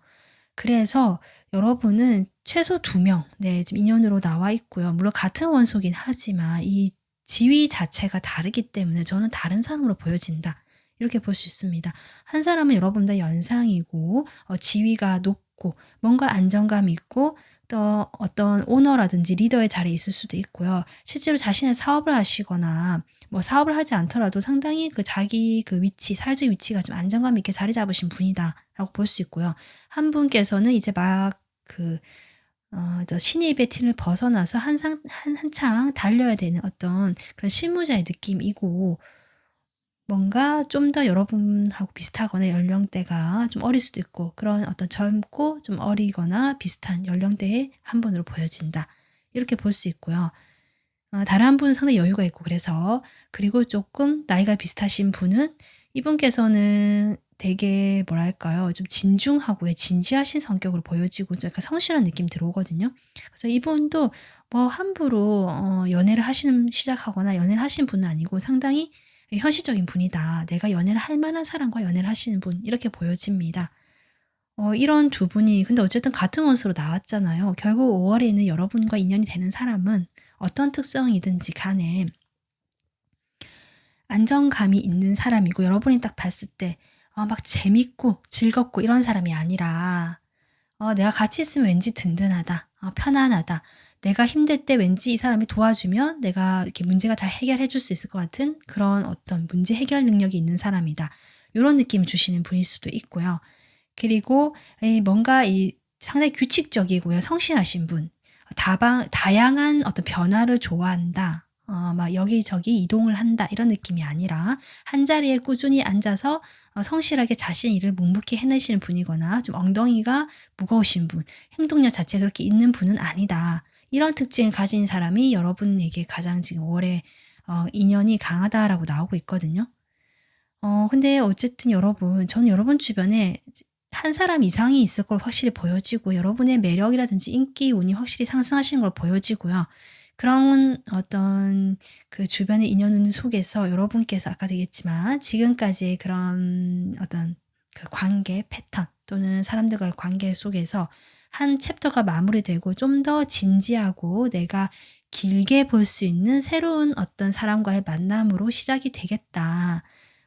그래서 여러분은 최소 2명, 네, 지금 인연으로 나와 있고요. 물론 같은 원소긴 하지만 이 지위 자체가 다르기 때문에 저는 다른 사람으로 보여진다. 이렇게 볼 수 있습니다. 한 사람은 여러분보다 연상이고 지위가 높고 뭔가 안정감 있고 또 어떤 오너라든지 리더의 자리에 있을 수도 있고요. 실제로 자신의 사업을 하시거나 뭐 사업을 하지 않더라도 상당히 그 자기 그 위치, 사회적 위치가 좀 안정감 있게 자리 잡으신 분이다라고 볼 수 있고요. 한 분께서는 이제 막 신입의 팀을 벗어나서 한창 달려야 되는 어떤 그런 실무자의 느낌이고 뭔가 좀 더 여러분하고 비슷하거나 연령대가 좀 어릴 수도 있고 그런 어떤 젊고 좀 어리거나 비슷한 연령대의 한 분으로 보여진다. 이렇게 볼 수 있고요. 다른 한 분은 상당히 여유가 있고 그래서 그리고 조금 나이가 비슷하신 분은 이분께서는 되게 뭐랄까요? 좀 진중하고 진지하신 성격으로 보여지고 좀 약간 성실한 느낌이 들어오거든요. 그래서 이분도 뭐 함부로 연애를 시작하거나 연애를 하시는 분은 아니고 상당히 현실적인 분이다. 내가 연애를 할 만한 사람과 연애를 하시는 분 이렇게 보여집니다. 이런 두 분이 근데 어쨌든 같은 원소로 나왔잖아요. 결국 5월에 있는 여러분과 인연이 되는 사람은 어떤 특성이든지 간에 안정감이 있는 사람이고 여러분이 딱 봤을 때 막 재밌고 즐겁고 이런 사람이 아니라 내가 같이 있으면 왠지 든든하다. 편안하다. 내가 힘들 때 왠지 이 사람이 도와주면 내가 이렇게 문제가 잘 해결해 줄 수 있을 것 같은 그런 어떤 문제 해결 능력이 있는 사람이다. 요런 느낌을 주시는 분일 수도 있고요. 그리고 뭔가 상당히 규칙적이고요. 성실하신 분. 다양한 어떤 변화를 좋아한다. 막 여기저기 이동을 한다. 이런 느낌이 아니라 한자리에 꾸준히 앉아서 성실하게 자신의 일을 묵묵히 해내시는 분이거나 좀 엉덩이가 무거우신 분, 행동력 자체가 그렇게 있는 분은 아니다. 이런 특징을 가진 사람이 여러분에게 가장 지금 월에 인연이 강하다라고 나오고 있거든요. 근데 어쨌든 저는 여러분 주변에 한 사람 이상이 있을 걸 확실히 보여지고 여러분의 매력이라든지 인기 운이 확실히 상승하시는 걸 보여지고요. 그런 어떤 그 주변의 인연 속에서 여러분께서 아까도 얘기했지만 지금까지의 그런 어떤 그 관계 패턴 또는 사람들과의 관계 속에서 한 챕터가 마무리되고 좀 더 진지하고 내가 길게 볼 수 있는 새로운 어떤 사람과의 만남으로 시작이 되겠다.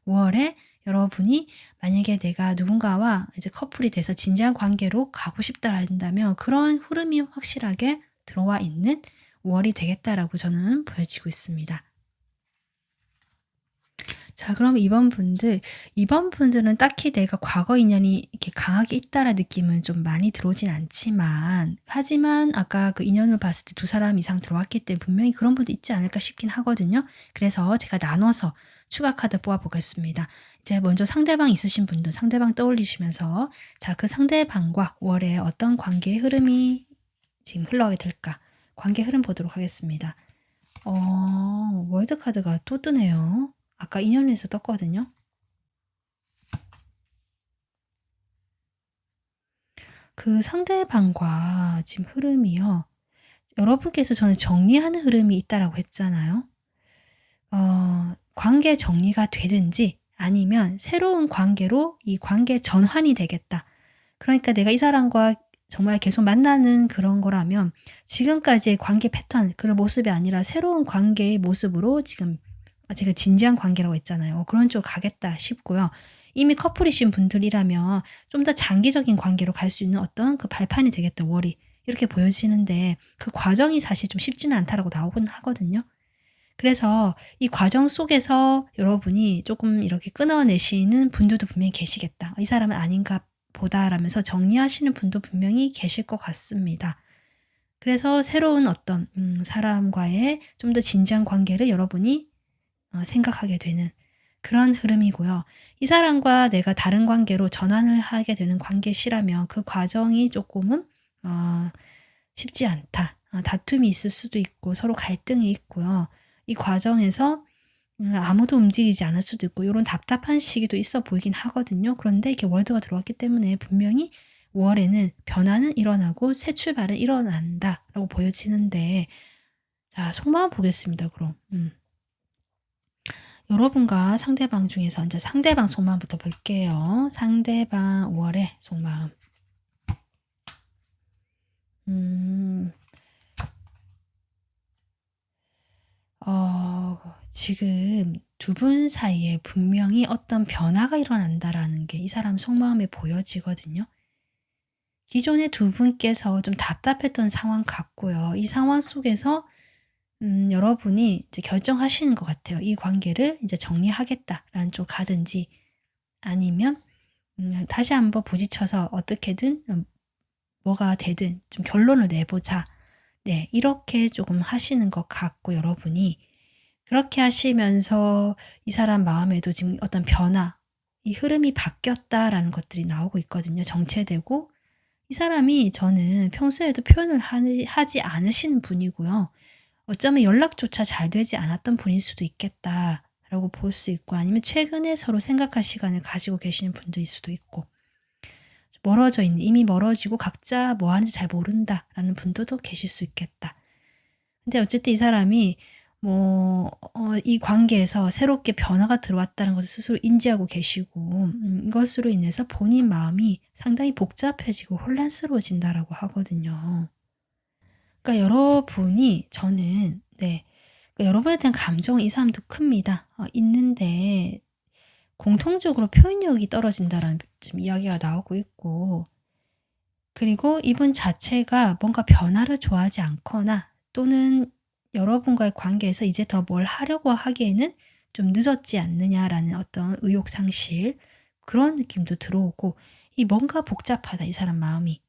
5월에 여러분이 만약에 내가 누군가와 이제 커플이 돼서 진지한 관계로 가고 싶다 한다면 그런 흐름이 확실하게 들어와 있는 5월이 되겠다라고 저는 보여지고 있습니다. 자, 그럼 2번 분들은 딱히 내가 과거 인연이 이렇게 강하게 있다라는 느낌은 좀 많이 들어오진 않지만, 하지만 아까 그 인연을 봤을 때 2사람 이상 들어왔기 때문에 분명히 그런 분도 있지 않을까 싶긴 하거든요. 그래서 제가 나눠서 추가 카드 뽑아보겠습니다. 이제 먼저 상대방 있으신 분들, 상대방 떠올리시면서, 자, 그 상대방과 5월에 어떤 관계의 흐름이 지금 흘러가게 될까? 관계 흐름 보도록 하겠습니다. 월드 카드가 또 뜨네요. 아까 인연에서 떴거든요. 그 상대방과 지금 흐름이요. 여러분께서 저는 정리하는 흐름이 있다라고 했잖아요. 관계 정리가 되든지 아니면 새로운 관계로 이 관계 전환이 되겠다. 그러니까 내가 이 사람과 정말 계속 만나는 그런 거라면 지금까지의 관계 패턴, 그런 모습이 아니라 새로운 관계의 모습으로 지금 제가 진지한 관계라고 했잖아요. 그런 쪽으로 가겠다 싶고요. 이미 커플이신 분들이라면 좀 더 장기적인 관계로 갈 수 있는 어떤 그 발판이 되겠다, 월이. 이렇게 보여지는데 그 과정이 사실 좀 쉽지는 않다라고 나오곤 하거든요. 그래서 이 과정 속에서 여러분이 조금 이렇게 끊어내시는 분들도 분명히 계시겠다. 이 사람은 아닌가 보다라면서 정리하시는 분도 분명히 계실 것 같습니다. 그래서 새로운 어떤 사람과의 좀 더 진지한 관계를 여러분이 생각하게 되는 그런 흐름이고요. 이 사람과 내가 다른 관계로 전환을 하게 되는 관계시라면 그 과정이 조금은 쉽지 않다. 다툼이 있을 수도 있고 서로 갈등이 있고요. 이 과정에서 아무도 움직이지 않을 수도 있고 이런 답답한 시기도 있어 보이긴 하거든요. 그런데 이렇게 월드가 들어왔기 때문에 분명히 5월에는 변화는 일어나고 새 출발은 일어난다라고 보여지는데 자, 속마음 보겠습니다. 그럼. 여러분과 상대방 중에서 이제 상대방 속마음부터 볼게요. 상대방 5월의 속마음. 지금 두 분 사이에 분명히 어떤 변화가 일어난다라는 게 이 사람 속마음에 보여지거든요. 기존의 두 분께서 좀 답답했던 상황 같고요. 이 상황 속에서 여러분이 이제 결정하시는 것 같아요. 이 관계를 이제 정리하겠다라는 쪽 가든지 아니면 다시 한번 부딪혀서 어떻게든 뭐가 되든 좀 결론을 내보자. 네, 이렇게 조금 하시는 것 같고 여러분이 그렇게 하시면서 이 사람 마음에도 지금 어떤 변화, 이 흐름이 바뀌었다라는 것들이 나오고 있거든요. 정체되고 이 사람이 저는 평소에도 표현을 하지 않으시는 분이고요. 어쩌면 연락조차 잘 되지 않았던 분일 수도 있겠다라고 볼 수 있고 아니면 최근에 서로 생각할 시간을 가지고 계시는 분들일 수도 있고 멀어져 있는 이미 멀어지고 각자 뭐 하는지 잘 모른다라는 분들도 계실 수 있겠다. 근데 어쨌든 이 사람이 이 관계에서 새롭게 변화가 들어왔다는 것을 스스로 인지하고 계시고 이것으로 인해서 본인 마음이 상당히 복잡해지고 혼란스러워진다라고 하거든요. 그러니까 여러분이 저는 그러니까 여러분에 대한 감정은 이 사람도 큽니다. 있는데 공통적으로 표현력이 떨어진다라는 좀 이야기가 나오고 있고, 그리고 이분 자체가 뭔가 변화를 좋아하지 않거나 또는 여러분과의 관계에서 이제 더 뭘 하려고 하기에는 좀 늦었지 않느냐라는 어떤 의욕상실, 그런 느낌도 들어오고, 이 뭔가 복잡하다 이 사람 마음이.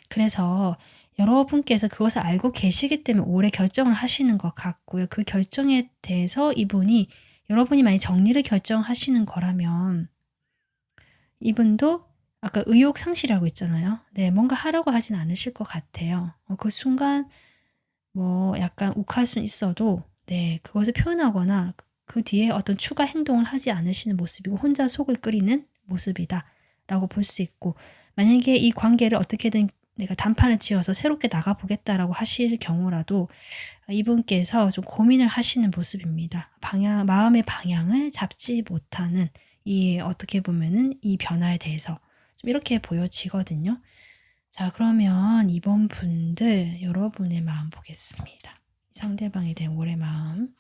그래서 여러분께서 그것을 알고 계시기 때문에 오래 결정을 하시는 것 같고요. 그 결정에 대해서 이분이, 여러분이 만약 정리를 결정하시는 거라면 이분도 아까 의욕 상실이라고 했잖아요. 네, 뭔가 하려고 하진 않으실 것 같아요. 그 순간 뭐 약간 욱할 수는 있어도 그것을 표현하거나 그 뒤에 어떤 추가 행동을 하지 않으시는 모습이고 혼자 속을 끓이는 모습이다라고 볼 수 있고, 만약에 이 관계를 어떻게든 내가 단판을 지어서 새롭게 나가보겠다라고 하실 경우라도 이분께서 좀 고민을 하시는 모습입니다. 마음의 방향을 잡지 못하는 이 어떻게 보면은 이 변화에 대해서 좀 이렇게 보여지거든요. 자, 그러면 이번 분들 여러분의 마음 보겠습니다. 상대방에 대한 올해 마음.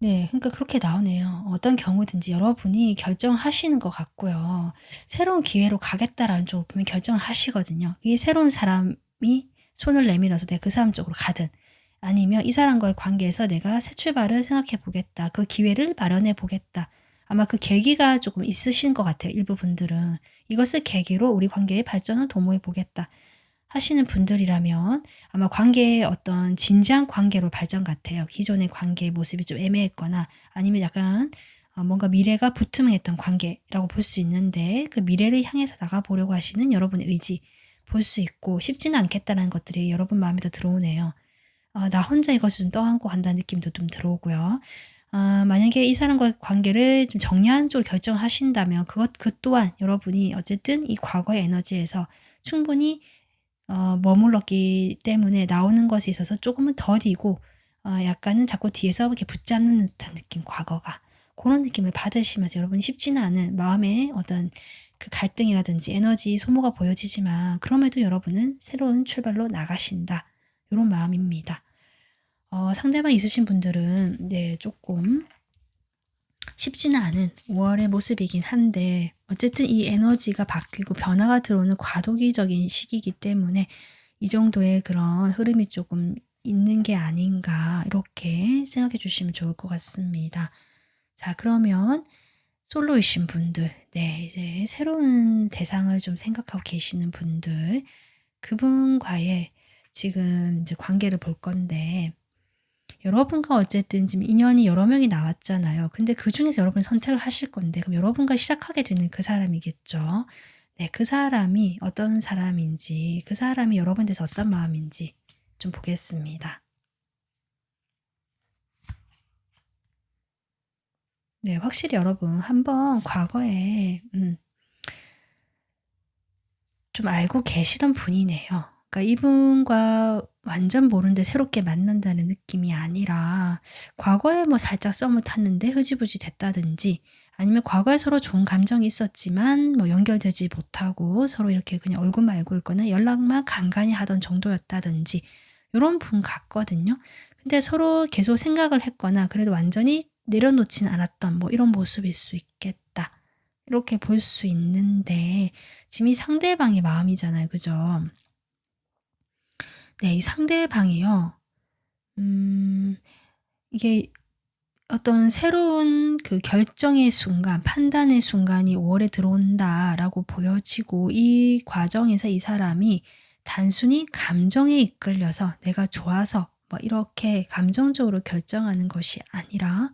네, 그러니까 그렇게 나오네요. 어떤 경우든지 여러분이 결정하시는 것 같고요. 새로운 기회로 가겠다라는 쪽으로 분명히 결정을 하시거든요. 이 새로운 사람이 손을 내밀어서 내가 그 사람 쪽으로 가든, 아니면 이 사람과의 관계에서 내가 새 출발을 생각해 보겠다. 그 기회를 마련해 보겠다. 아마 그 계기가 조금 있으신 것 같아요. 일부 분들은. 이것을 계기로 우리 관계의 발전을 도모해 보겠다 하시는 분들이라면 아마 관계의 어떤 진지한 관계로 발전 같아요. 기존의 관계의 모습이 좀 애매했거나 아니면 약간 뭔가 미래가 부투명했던 관계라고 볼 수 있는데, 그 미래를 향해서 나가보려고 하시는 여러분의 의지 볼 수 있고, 쉽지는 않겠다는 것들이 여러분 마음에도 들어오네요. 나 혼자 이것을 좀 떠안고 간다는 느낌도 좀 들어오고요. 만약에 이 사람과의 관계를 좀 정리하는 쪽으로 결정하신다면 그 또한 여러분이 어쨌든 이 과거의 에너지에서 충분히 머물렀기 때문에 나오는 것에 있어서 조금은 더디고, 약간은 자꾸 뒤에서 이렇게 붙잡는 듯한 느낌, 과거가. 그런 느낌을 받으시면서 여러분이 쉽지는 않은 마음의 어떤 그 갈등이라든지 에너지 소모가 보여지지만, 그럼에도 여러분은 새로운 출발로 나가신다. 이런 마음입니다. 상대방 있으신 분들은 조금 쉽지는 않은 5월의 모습이긴 한데, 어쨌든 이 에너지가 바뀌고 변화가 들어오는 과도기적인 시기이기 때문에 이 정도의 그런 흐름이 조금 있는 게 아닌가, 이렇게 생각해 주시면 좋을 것 같습니다. 자, 그러면 솔로이신 분들, 이제 새로운 대상을 좀 생각하고 계시는 분들, 그분과의 지금 이제 관계를 볼 건데, 여러분과 어쨌든 지금 인연이 여러 명이 나왔잖아요. 근데 그중에서 여러분이 선택을 하실 건데, 그럼 여러분과 시작하게 되는 그 사람이겠죠. 그 사람이 어떤 사람인지, 그 사람이 여러분에 대해서 어떤 마음인지 좀 보겠습니다. 확실히 여러분 한번 과거에 좀 알고 계시던 분이네요. 그러니까 이분과 완전 모르는데 새롭게 만난다는 느낌이 아니라, 과거에 뭐 살짝 썸을 탔는데 흐지부지 됐다든지, 아니면 과거에 서로 좋은 감정이 있었지만 뭐 연결되지 못하고 서로 이렇게 그냥 얼굴만 알고 있거나 연락만 간간히 하던 정도였다든지, 이런 분 같거든요. 근데 서로 계속 생각을 했거나 그래도 완전히 내려놓지는 않았던 뭐 이런 모습일 수 있겠다, 이렇게 볼 수 있는데, 지금 이 상대방의 마음이잖아요. 그죠? 이 상대방이요. 이게 어떤 새로운 그 결정의 순간, 판단의 순간이 5월에 들어온다라고 보여지고, 이 과정에서 이 사람이 단순히 감정에 이끌려서 내가 좋아서 뭐 이렇게 감정적으로 결정하는 것이 아니라,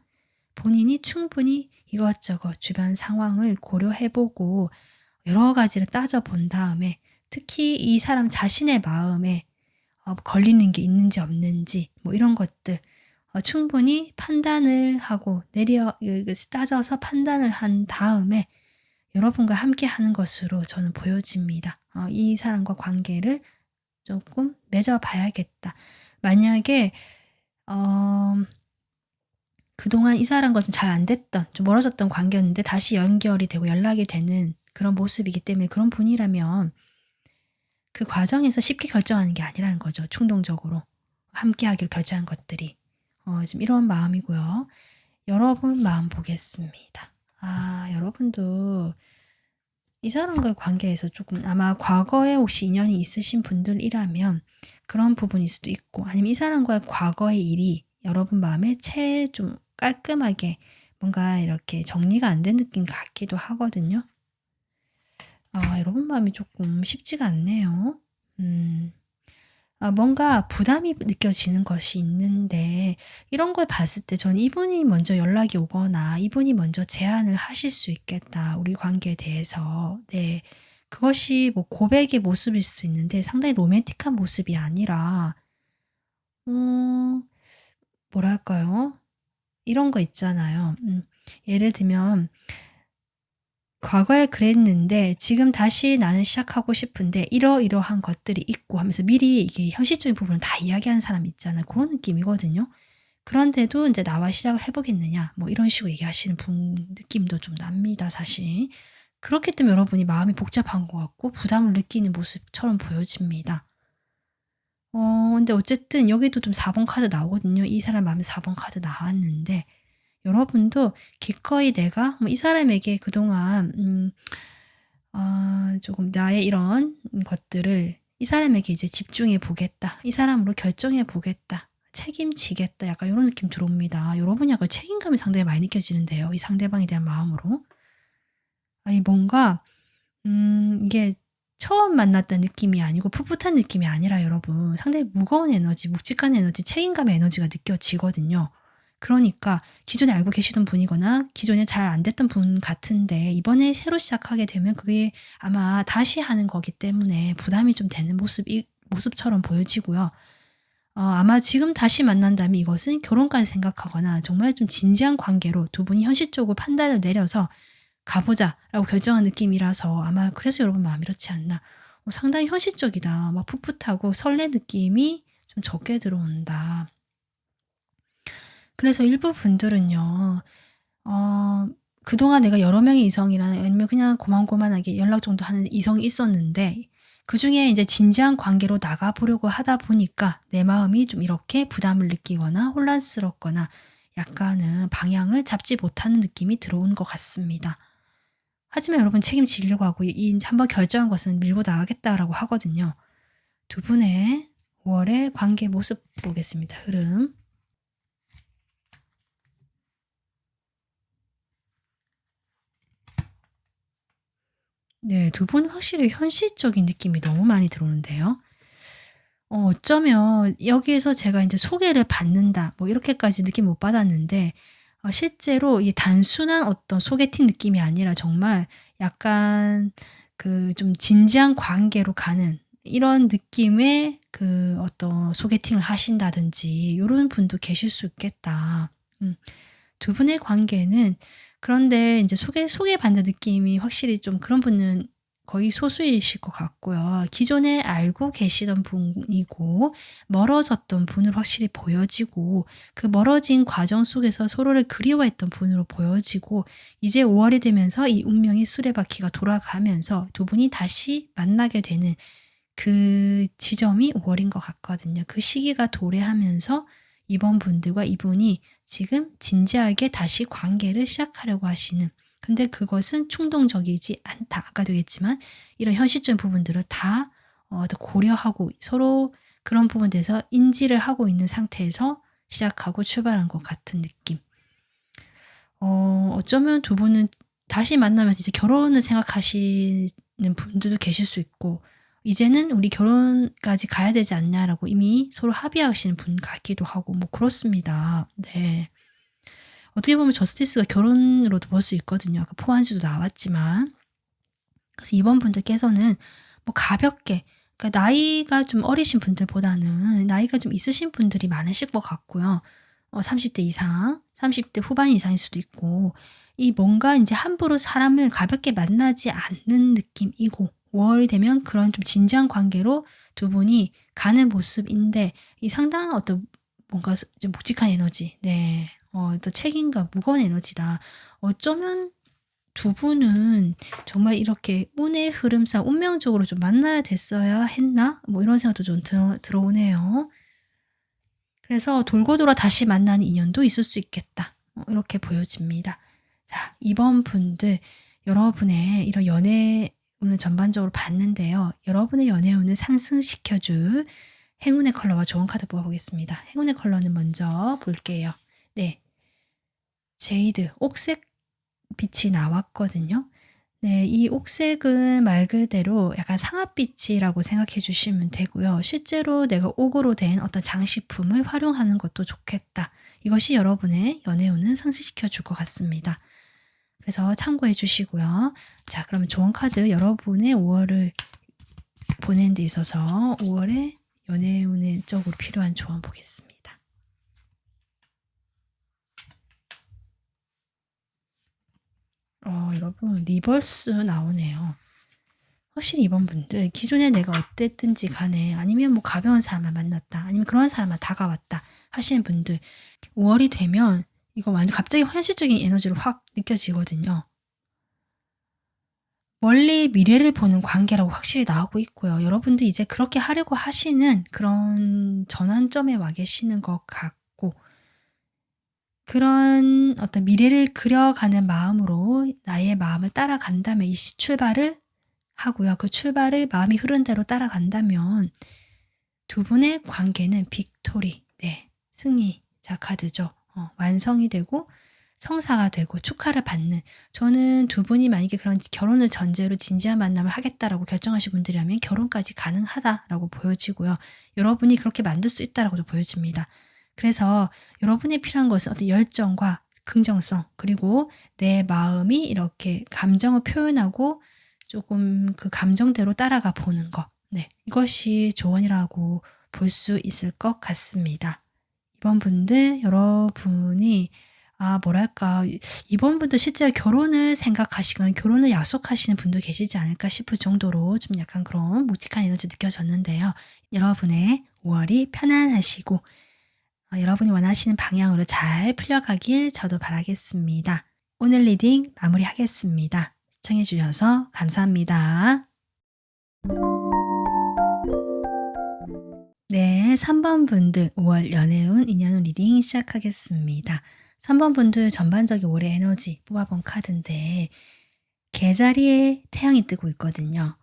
본인이 충분히 이것저것 주변 상황을 고려해보고 여러 가지를 따져본 다음에, 특히 이 사람 자신의 마음에 걸리는 게 있는지 없는지 뭐 이런 것들 충분히 판단을 하고 따져서 판단을 한 다음에 여러분과 함께 하는 것으로 저는 보여집니다. 이 사람과 관계를 조금 맺어 봐야겠다. 만약에 그 그동안 이 사람과 좀 잘 안 됐던, 좀 멀어졌던 관계였는데 다시 연결이 되고 연락이 되는 그런 모습이기 때문에 그런 분이라면 그 과정에서 쉽게 결정하는 게 아니라는 거죠. 충동적으로 함께하기로 결정한 것들이. 지금 이런 마음이고요. 여러분 마음 보겠습니다. 여러분도 이 사람과의 관계에서 조금 아마 과거에 혹시 인연이 있으신 분들이라면 그런 부분일 수도 있고, 아니면 이 사람과의 과거의 일이 여러분 마음에 좀 깔끔하게 뭔가 이렇게 정리가 안 된 느낌 같기도 하거든요. 여러분 마음이 조금 쉽지가 않네요. 뭔가 부담이 느껴지는 것이 있는데, 이런 걸 봤을 때 저는 이분이 먼저 연락이 오거나 이분이 먼저 제안을 하실 수 있겠다, 우리 관계에 대해서. 네. 그것이 뭐 고백의 모습일 수 있는데 상당히 로맨틱한 모습이 아니라, 뭐랄까요? 이런 거 있잖아요. 예를 들면, 과거에 그랬는데 지금 다시 나는 시작하고 싶은데 이러이러한 것들이 있고 하면서 미리 이게 현실적인 부분을 다 이야기하는 사람이 있잖아요. 그런 느낌이거든요. 그런데도 이제 나와 시작을 해보겠느냐, 뭐 이런 식으로 얘기하시는 분 느낌도 좀 납니다, 사실. 그렇기 때문에 여러분이 마음이 복잡한 것 같고 부담을 느끼는 모습처럼 보여집니다. 근데 어쨌든 여기도 좀 4번 카드 나오거든요. 이 사람 마음에 4번 카드 나왔는데, 여러분도 기꺼이 내가 뭐 이 사람에게 그동안 조금 나의 이런 것들을 이 사람에게 이제 집중해 보겠다, 이 사람으로 결정해 보겠다, 책임지겠다, 약간 이런 느낌 들어옵니다. 여러분이 약간 책임감이 상당히 많이 느껴지는데요, 이 상대방에 대한 마음으로. 아니 뭔가 이게 처음 만났던 느낌이 아니고 풋풋한 느낌이 아니라 여러분 상당히 무거운 에너지, 묵직한 에너지, 책임감의 에너지가 느껴지거든요. 그러니까 기존에 알고 계시던 분이거나 기존에 잘 안 됐던 분 같은데 이번에 새로 시작하게 되면 그게 아마 다시 하는 거기 때문에 부담이 좀 되는 모습처럼 보여지고요. 아마 지금 다시 만난다면 이것은 결혼까지 생각하거나 정말 좀 진지한 관계로 두 분이 현실적으로 판단을 내려서 가보자라고 결정한 느낌이라서 아마 그래서 여러분 마음이 이렇지 않나. 상당히 현실적이다. 막 풋풋하고 설레 느낌이 좀 적게 들어온다. 그래서 일부 분들은요, 그동안 내가 여러 명의 이성이나 아니면 그냥 고만고만하게 연락 정도 하는 이성이 있었는데, 그 중에 이제 진지한 관계로 나가보려고 하다 보니까 내 마음이 좀 이렇게 부담을 느끼거나 혼란스럽거나 약간은 방향을 잡지 못하는 느낌이 들어오는 것 같습니다. 하지만 여러분 책임지려고 하고 한번 결정한 것은 밀고 나가겠다라고 하거든요. 두 분의 5월의 관계 모습 보겠습니다. 흐름. 네, 두 분 확실히 현실적인 느낌이 너무 많이 들어오는데요. 어쩌면 여기에서 제가 이제 소개를 받는다, 뭐 이렇게까지 느낌 못 받았는데, 실제로 이 단순한 어떤 소개팅 느낌이 아니라 정말 약간 그 좀 진지한 관계로 가는 이런 느낌의 그 어떤 소개팅을 하신다든지 요런 분도 계실 수 있겠다. 두 분의 관계는, 그런데 이제 소개받는 느낌이 확실히 좀 그런 분은 거의 소수이실 것 같고요. 기존에 알고 계시던 분이고 멀어졌던 분으로 확실히 보여지고, 그 멀어진 과정 속에서 서로를 그리워했던 분으로 보여지고, 이제 5월이 되면서 이 운명의 수레바퀴가 돌아가면서 두 분이 다시 만나게 되는 그 지점이 5월인 것 같거든요. 그 시기가 도래하면서 이번 분들과 이분이 지금 진지하게 다시 관계를 시작하려고 하시는, 근데 그것은 충동적이지 않다. 아까도 얘기했지만 이런 현실적인 부분들을 다 고려하고 서로 그런 부분에 대해서 인지를 하고 있는 상태에서 시작하고 출발한 것 같은 느낌. 어쩌면 두 분은 다시 만나면서 이제 결혼을 생각하시는 분들도 계실 수 있고, 이제는 우리 결혼까지 가야 되지 않냐라고 이미 서로 합의하시는 분 같기도 하고, 뭐 그렇습니다. 네. 어떻게 보면 저스티스가 결혼으로도 볼 수 있거든요. 아까 포한지도 나왔지만. 그래서 이번 분들께서는 뭐 가볍게, 그러니까 나이가 좀 어리신 분들보다는 나이가 좀 있으신 분들이 많으실 것 같고요. 30대 이상, 30대 후반 이상일 수도 있고, 이 뭔가 이제 함부로 사람을 가볍게 만나지 않는 느낌이고, 5월이 되면 그런 좀 진지한 관계로 두 분이 가는 모습인데, 이 상당한 어떤 뭔가 좀 묵직한 에너지, 네, 또 책임감, 무거운 에너지다. 어쩌면 두 분은 정말 이렇게 운의 흐름상 운명적으로 좀 만나야 됐어야 했나? 뭐 이런 생각도 좀 들어오네요. 그래서 돌고 돌아 다시 만나는 인연도 있을 수 있겠다. 이렇게 보여집니다. 자, 이번 분들 여러분의 이런 연애 운을 전반적으로 봤는데요. 여러분의 연애 운을 상승시켜줄 행운의 컬러와 좋은 카드 뽑아보겠습니다. 행운의 컬러는 먼저 볼게요. 네, 제이드, 옥색 빛이 나왔거든요. 네, 이 옥색은 말 그대로 약간 상아빛이라고 생각해 주시면 되고요. 실제로 내가 옥으로 된 어떤 장식품을 활용하는 것도 좋겠다. 이것이 여러분의 연애운을 상승시켜 줄 것 같습니다. 그래서 참고해 주시고요. 자, 그러면 좋은 카드 여러분의 5월을 보낸 데 있어서 5월에 연애운의 쪽으로 필요한 조언 보겠습니다. 여러분 리버스 나오네요. 확실히 이번 분들 기존에 내가 어땠든지 간에 아니면 뭐 가벼운 사람을 만났다 아니면 그런 사람만 다가왔다 하시는 분들 5월이 되면 이거 완전 갑자기 현실적인 에너지로 확 느껴지거든요. 멀리 미래를 보는 관계라고 확실히 나오고 있고요. 여러분도 이제 그렇게 하려고 하시는 그런 전환점에 와 계시는 것 같고 그런 어떤 미래를 그려가는 마음으로 나의 마음을 따라간다면 이 출발을 하고요. 그 출발을 마음이 흐른 대로 따라간다면 두 분의 관계는 빅토리, 네, 승리자 카드죠. 완성이 되고 성사가 되고 축하를 받는 저는 두 분이 만약에 그런 결혼을 전제로 진지한 만남을 하겠다라고 결정하신 분들이라면 결혼까지 가능하다라고 보여지고요. 여러분이 그렇게 만들 수 있다라고도 보여집니다. 그래서 여러분이 필요한 것은 어떤 열정과 긍정성 그리고 내 마음이 이렇게 감정을 표현하고 조금 그 감정대로 따라가 보는 것. 네, 이것이 조언이라고 볼 수 있을 것 같습니다. 이번 분들 여러분이 뭐랄까 이번 분도 실제 결혼을 생각하시거나 결혼을 약속하시는 분도 계시지 않을까 싶을 정도로 좀 약간 그런 묵직한 에너지 느껴졌는데요. 여러분의 5월이 편안하시고 여러분이 원하시는 방향으로 잘 풀려가길 저도 바라겠습니다. 오늘 리딩 마무리하겠습니다. 시청해 주셔서 감사합니다. 네, 3번 분들 5월 연애운 인연운 리딩 시작하겠습니다. 3번 분들 전반적인 올해 에너지 뽑아본 카드인데 개자리에 태양이 뜨고 있거든요.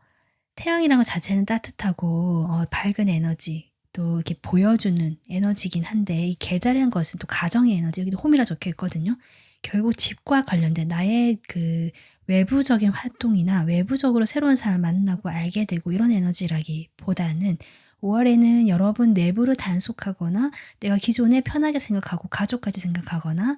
태양이라는 것 자체는 따뜻하고 밝은 에너지 또 이렇게 보여주는 에너지긴 한데 이 개자리라는 것은 또 가정의 에너지 여기도 홈이라 적혀 있거든요. 결국 집과 관련된 나의 그 외부적인 활동이나 외부적으로 새로운 사람을 만나고 알게 되고 이런 에너지라기보다는 5월에는 여러분 내부를 단속하거나 내가 기존에 편하게 생각하고 가족까지 생각하거나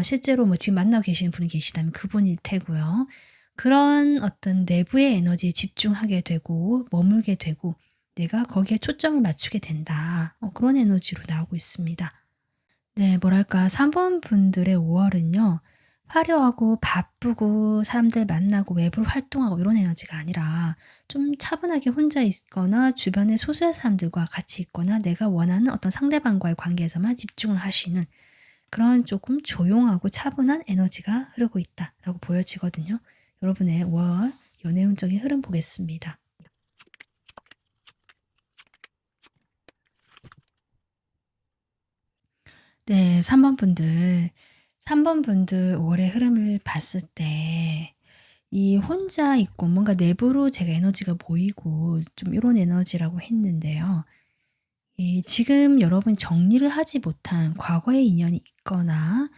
실제로 뭐 지금 만나고 계시는 분이 계시다면 그분일 테고요. 그런 어떤 내부의 에너지에 집중하게 되고 머물게 되고 내가 거기에 초점을 맞추게 된다. 그런 에너지로 나오고 있습니다. 네, 뭐랄까 3번 분들의 5월은요. 화려하고 바쁘고 사람들 만나고 외부로 활동하고 이런 에너지가 아니라 좀 차분하게 혼자 있거나 주변에 소수의 사람들과 같이 있거나 내가 원하는 어떤 상대방과의 관계에서만 집중을 하시는 그런 조금 조용하고 차분한 에너지가 흐르고 있다라고 보여지거든요. 여러분의 5월 연애운적인 흐름 보겠습니다. 네, 3번 분들. 3번 분들 5월의 흐름을 봤을 때 이 혼자 있고 뭔가 내부로 제가 에너지가 보이고 좀 이런 에너지라고 했는데요. 지금 여러분이 정리를 하지 못한 과거의 인연이 있거나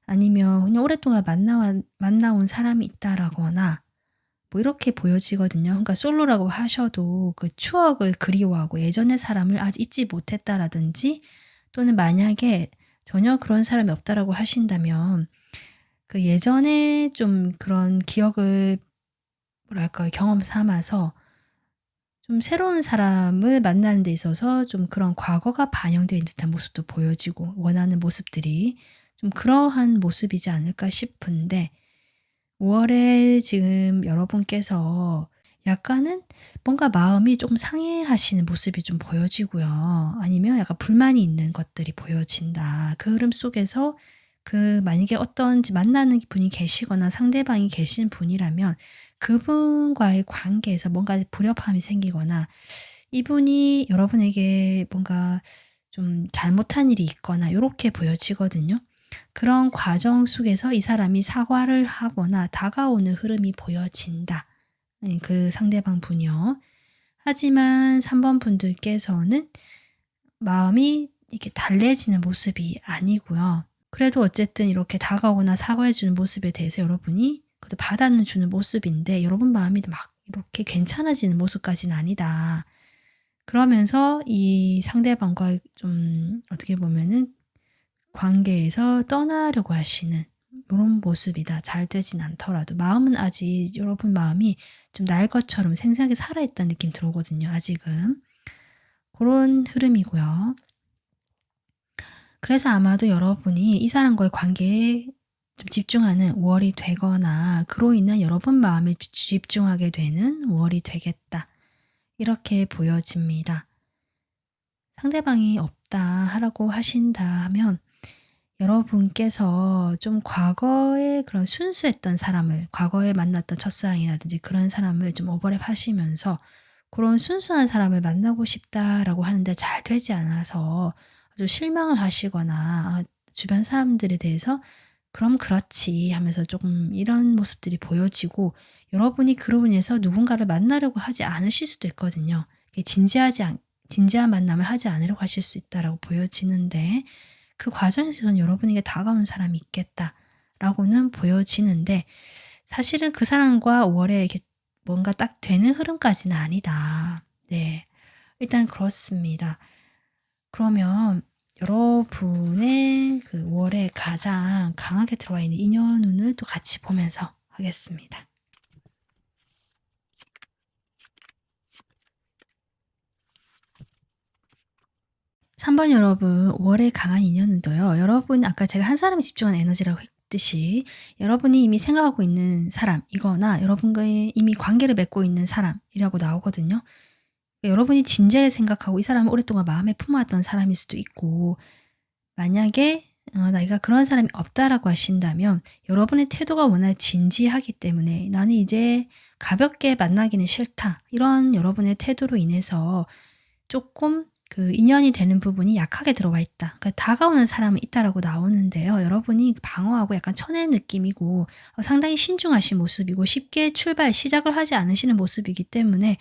아니면 그냥 오랫동안 만나온 사람이 있다라거나 뭐 이렇게 보여지거든요. 그러니까 솔로라고 하셔도 그 추억을 그리워하고 예전의 사람을 아직 잊지 못했다라든지 또는 만약에 전혀 그런 사람이 없다라고 하신다면 그 예전에 좀 그런 기억을 뭐랄까요? 경험 삼아서 좀 새로운 사람을 만나는 데 있어서 좀 그런 과거가 반영되어 있는 듯한 모습도 보여지고 원하는 모습들이 좀 그러한 모습이지 않을까 싶은데 5월에 지금 여러분께서 약간은 뭔가 마음이 조금 상해하시는 모습이 좀 보여지고요. 아니면 약간 불만이 있는 것들이 보여진다. 그 흐름 속에서 만약에 어떤 만나는 분이 계시거나 상대방이 계신 분이라면 그분과의 관계에서 뭔가 불협화음이 생기거나 이분이 여러분에게 뭔가 좀 잘못한 일이 있거나 요렇게 보여지거든요. 그런 과정 속에서 이 사람이 사과를 하거나 다가오는 흐름이 보여진다. 그 상대방 분이요. 하지만 3번 분들께서는 마음이 이렇게 달래지는 모습이 아니고요. 그래도 어쨌든 이렇게 다가오거나 사과해 주는 모습에 대해서 여러분이 그래도 받아는 주는 모습인데 여러분 마음이 막 이렇게 괜찮아지는 모습까지는 아니다. 그러면서 이 상대방과 좀 어떻게 보면은 관계에서 떠나려고 하시는 요런 모습이다. 잘 되진 않더라도. 마음은 아직 여러분 마음이 좀 날 것처럼 생생하게 살아 있다는 느낌 들어오거든요, 아직은. 고런 흐름이고요. 그래서 아마도 여러분이 이 사람과의 관계에 좀 집중하는 5 월이 되거나 그로 인한 여러분 마음에 집중하게 되는 5 월이 되겠다. 이렇게 보여집니다. 상대방이 없다 하라고 하신다 하면 여러분께서 좀 과거에 그런 순수했던 사람을 과거에 만났던 첫사랑이라든지 그런 사람을 좀 오버랩 하시면서 그런 순수한 사람을 만나고 싶다라고 하는데 잘 되지 않아서 아주 실망을 하시거나 주변 사람들에 대해서 '그럼 그렇지.' 하면서 조금 이런 모습들이 보여지고 여러분이 그로 인해서 누군가를 만나려고 하지 않으실 수도 있거든요. 이게 진지한 만남을 하지 않으려고 하실 수 있다라고 보여지는데 그 과정에서는 여러분에게 다가오는 사람이 있겠다라고는 보여지는데 사실은 그 사람과 5 월에 이렇게 뭔가 딱 되는 흐름까지는 아니다. 네. 일단 그렇습니다. 그러면 여러분의 그 5 월에 가장 강하게 들어와 있는 인연운을 또 같이 보면서 하겠습니다. 3번 여러분 5 월에 강한 인연운도요. 여러분 아까 제가 한 사람에 집중하는 에너지라고 했듯이 여러분이 이미 생각하고 있는 사람이거나 여러분과 이미 관계를 맺고 있는 사람이라고 나오거든요. 여러분이 진지하게 생각하고 이 사람을 오랫동안 마음에 품어왔던 사람일 수도 있고 만약에 내가 그런 사람이 없다라고 하신다면 여러분의 태도가 워낙 진지하기 때문에 '나는 이제 가볍게 만나기는 싫다.' 이런 여러분의 태도로 인해서 조금 그 인연이 되는 부분이 약하게 들어와 있다. 그러니까 다가오는 사람은 있다라고 나오는데요. 여러분이 방어하고 약간 쳐내는 느낌이고 상당히 신중하신 모습이고 쉽게 시작을 하지 않으시는 모습이기 때문에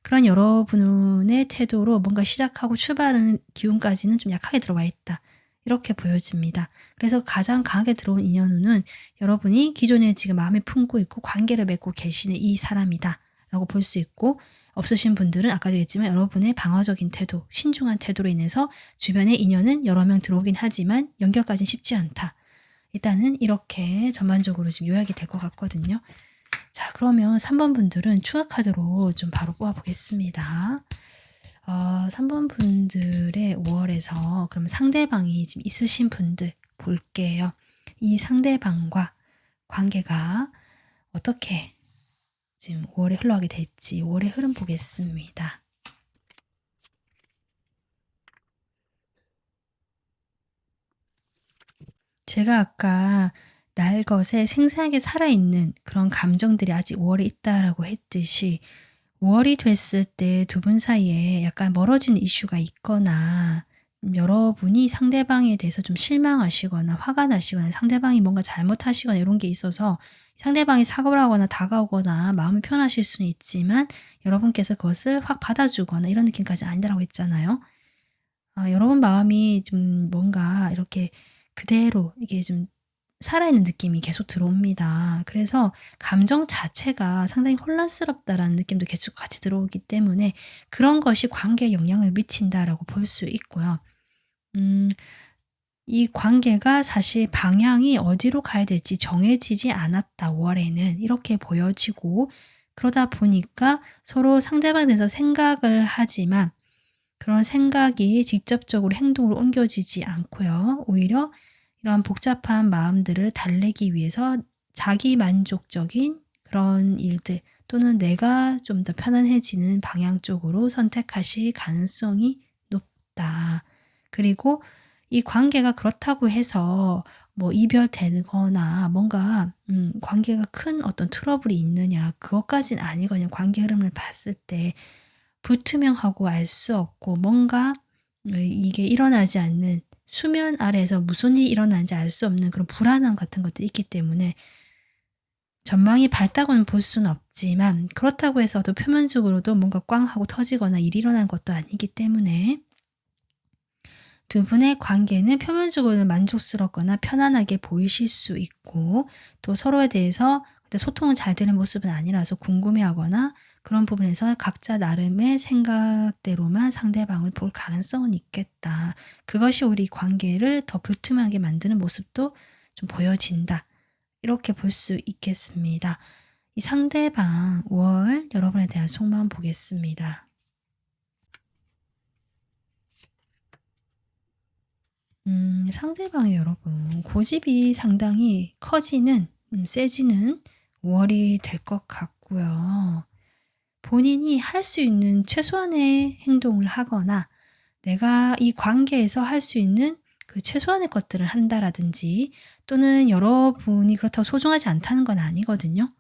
그런 여러분의 태도로 뭔가 시작하고 출발하는 기운까지는 좀 약하게 들어와 있다. 이렇게 보여집니다. 그래서 가장 강하게 들어온 인연운은 여러분이 기존에 지금 마음에 품고 있고 관계를 맺고 계시는 이 사람이다. 라고 볼 수 있고 없으신 분들은 아까도 얘기했지만 여러분의 방어적인 태도, 신중한 태도로 인해서 주변에 인연은 여러 명 들어오긴 하지만 연결까지는 쉽지 않다. 일단은 이렇게 전반적으로 지금 요약이 될 것 같거든요. 자, 그러면 3번 분들은 추가 카드로 좀 바로 뽑아 보겠습니다. 3번 분들의 5 월에서 그럼 상대방이 지금 있으신 분들 볼게요. 이 상대방과 관계가 어떻게 지금 5 월에 흘러가게 될지 5 월의 흐름 보겠습니다. 제가 아까 날 것에 생생하게 살아있는 그런 감정들이 아직 5 월에 있다라고 했듯이 5 월이 됐을 때 두 분 사이에 약간 멀어지는 이슈가 있거나 여러분이 상대방에 대해서 좀 실망하시거나 화가 나시거나 상대방이 뭔가 잘못하시거나 이런 게 있어서 상대방이 사과를 하거나 다가오거나 마음이 편하실 수는 있지만 여러분께서 그것을 확 받아주거나 이런 느낌까지는 아니라고 했잖아요. 여러분 마음이 좀 뭔가 이렇게 그대로 이게 좀 살아있는 느낌이 계속 들어옵니다. 그래서 감정 자체가 상당히 혼란스럽다라는 느낌도 계속 같이 들어오기 때문에 그런 것이 관계에 영향을 미친다라고 볼 수 있고요. 음 이 관계가 사실 방향이 어디로 가야 될지 정해지지 않았다 5 월에는 이렇게 보여지고 그러다 보니까 서로 상대방에 대해서 생각을 하지만 그런 생각이 직접적으로 행동으로 옮겨지지 않고요. 오히려 이런 복잡한 마음들을 달래기 위해서 자기 만족적인 그런 일들 또는 내가 좀 더 편안해지는 방향 쪽으로 선택하실 가능성이 높다. 그리고 이 관계가 그렇다고 해서 뭐 이별되거나 뭔가 관계가 큰 어떤 트러블이 있느냐 그것까진 아니거든요. 관계 흐름을 봤을 때 불투명하고 알 수 없고 뭔가 이게 일어나지 않는 수면 아래에서 무슨 일이 일어나는지 알 수 없는 그런 불안함 같은 것들이 있기 때문에 전망이 밝다고는 볼 수는 없지만 그렇다고 해서 또 표면적으로도 뭔가 꽝 하고 터지거나 일이 일어나는 것도 아니기 때문에 두 분의 관계는 표면적으로는 만족스럽거나 편안하게 보이실 수 있고 또 서로에 대해서 소통은 잘 되는 모습은 아니라서 궁금해하거나 그런 부분에서 각자 나름의 생각대로만 상대방을 볼 가능성은 있겠다. 그것이 우리 관계를 더 불투명하게 만드는 모습도 좀 보여진다. 이렇게 볼 수 있겠습니다. 이 상대방 5월 여러분에 대한 속마음 보겠습니다. 상대방이 여러분 고집이 상당히 커지는 세지는 5월이 될 것 같고요. 본인이 할 수 있는 최소한의 행동을 하거나 내가 이 관계에서 할 수 있는 그 최소한의 것들을 한다라든지 또는 여러분이 그렇다고 소중하지 않다는 건 아니거든요.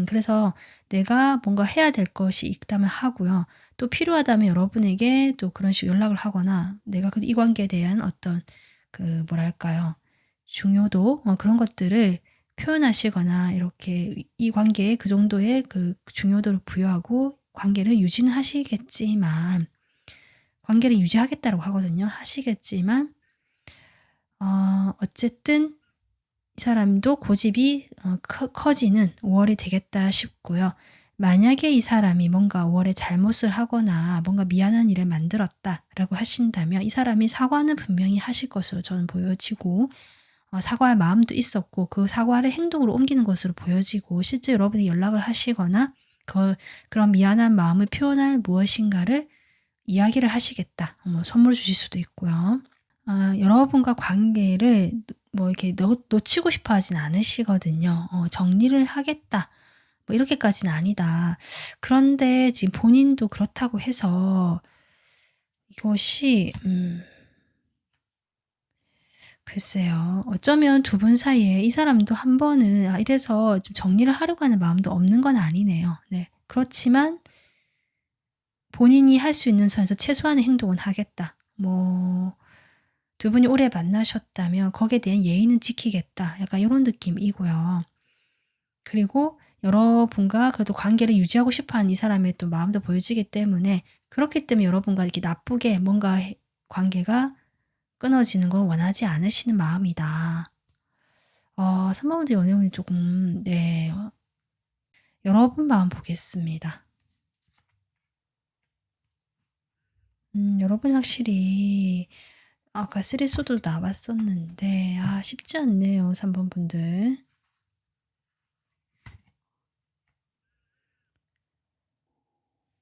그래서 내가 뭔가 해야 될 것이 있다면 하고요. 또 필요하다면 여러분에게 또 그런 식으로 연락을 하거나 내가 이 관계에 대한 어떤 그 뭐랄까요? 중요도 그런 것들을 표현하시거나 이렇게 이 관계에 그 정도의 그 중요도를 부여하고 관계를 유지는 하시겠지만 관계를 유지하겠다라고 하거든요. 하시겠지만 어쨌든 이 사람도 고집이 커지는 5월이 되겠다 싶고요. 만약에 이 사람이 뭔가 5월에 잘못을 하거나 뭔가 미안한 일을 만들었다라고 하신다면 이 사람이 사과는 분명히 하실 것으로 저는 보여지고 사과할 마음도 있었고 그 사과를 행동으로 옮기는 것으로 보여지고 실제 여러분이 연락을 하시거나 그런 미안한 마음을 표현할 무엇인가를 이야기를 하시겠다. 뭐 선물 주실 수도 있고요. 여러분과 관계를 뭐 이렇게 놓치고 싶어 하진 않으시거든요. 정리를 하겠다. 뭐 이렇게까지는 아니다. 그런데 지금 본인도 그렇다고 해서 이것이 글쎄요. 어쩌면 두 분 사이에 이 사람도 한 번은 이래서 좀 정리를 하려고 하는 마음도 없는 건 아니네요. 네. 그렇지만 본인이 할 수 있는 선에서 최소한의 행동은 하겠다. 뭐 두 분이 오래 만나셨다면 거기에 대한 예의는 지키겠다. 약간 이런 느낌이고요. 그리고 여러분과 그래도 관계를 유지하고 싶어하는 이 사람의 또 마음도 보여지기 때문에 그렇기 때문에 여러분과 이렇게 나쁘게 뭔가 관계가 끊어지는 걸 원하지 않으시는 마음이다. 3번부터 연애운이 조금 네. 여러분 마음 보겠습니다. 여러분이 확실히 아까 쓰리소도 나왔었는데 쉽지 않네요. 3번 분들.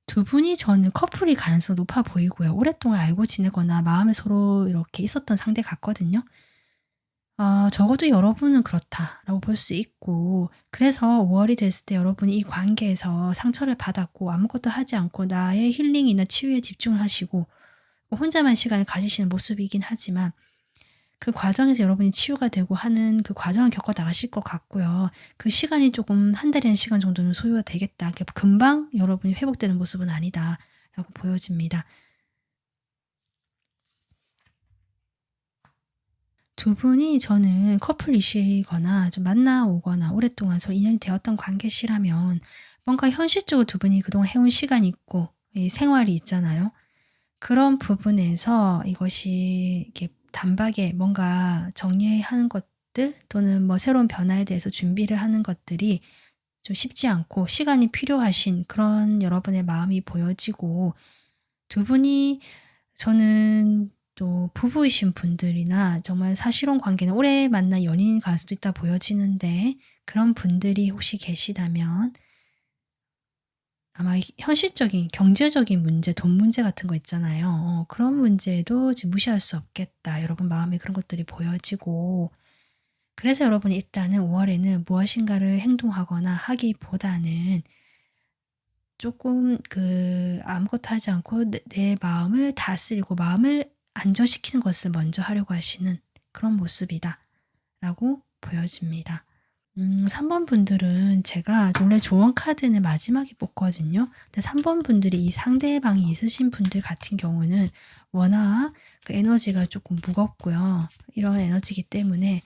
두 분이 저는 커플일 가능성이 높아 보이고요. 오랫동안 알고 지내거나 마음에 서로 이렇게 있었던 상대 같거든요. 적어도 여러분은 그렇다라고 볼 수 있고 그래서 5 월이 됐을 때 여러분이 이 관계에서 상처를 받았고 아무것도 하지 않고 나의 힐링이나 치유에 집중을 하시고 혼자만 시간을 가지시는 모습이긴 하지만 그 과정에서 여러분이 치유가 되고 하는 그 과정을 겪어 나가실 것 같고요. 그 시간이 조금 한 달이라는 시간 정도는 소요가 되겠다. 금방 여러분이 회복되는 모습은 아니다라고 보여집니다. 두 분이 저는 커플이시거나 좀 만나오거나 오랫동안 서로 인연이 되었던 관계시라면 뭔가 현실적으로 두 분이 그동안 해온 시간이 있고 이 생활이 있잖아요. 그런 부분에서 이것이 이렇게 단박에 뭔가 정리하는 것들 또는 뭐 새로운 변화에 대해서 준비를 하는 것들이 좀 쉽지 않고 시간이 필요하신 그런 여러분의 마음이 보여지고 두 분이 저는 또 부부이신 분들이나 정말 사실혼 관계는 오래 만난 연인이 갈 수도 있다 보여지는데 그런 분들이 혹시 계시다면 아마 현실적인 경제적인 문제, 돈 문제 같은 거 있잖아요. 그런 문제도 지금 무시할 수 없겠다. 여러분 마음에 그런 것들이 보여지고 그래서 여러분이 일단은 5 월에는 무엇인가를 행동하거나 하기보다는 조금 아무것도 하지 않고 내 마음을 다스리고 마음을 안정시키는 것을 먼저 하려고 하시는 그런 모습이다라고 라고 보여집니다. 3번 분들은 제가 원래 조언 카드는 마지막에 뽑거든요. 근데 3번 분들이 이 상대방이 있으신 분들 같은 경우는 워낙 그 에너지가 조금 무겁고요. 이런 에너지이기 때문에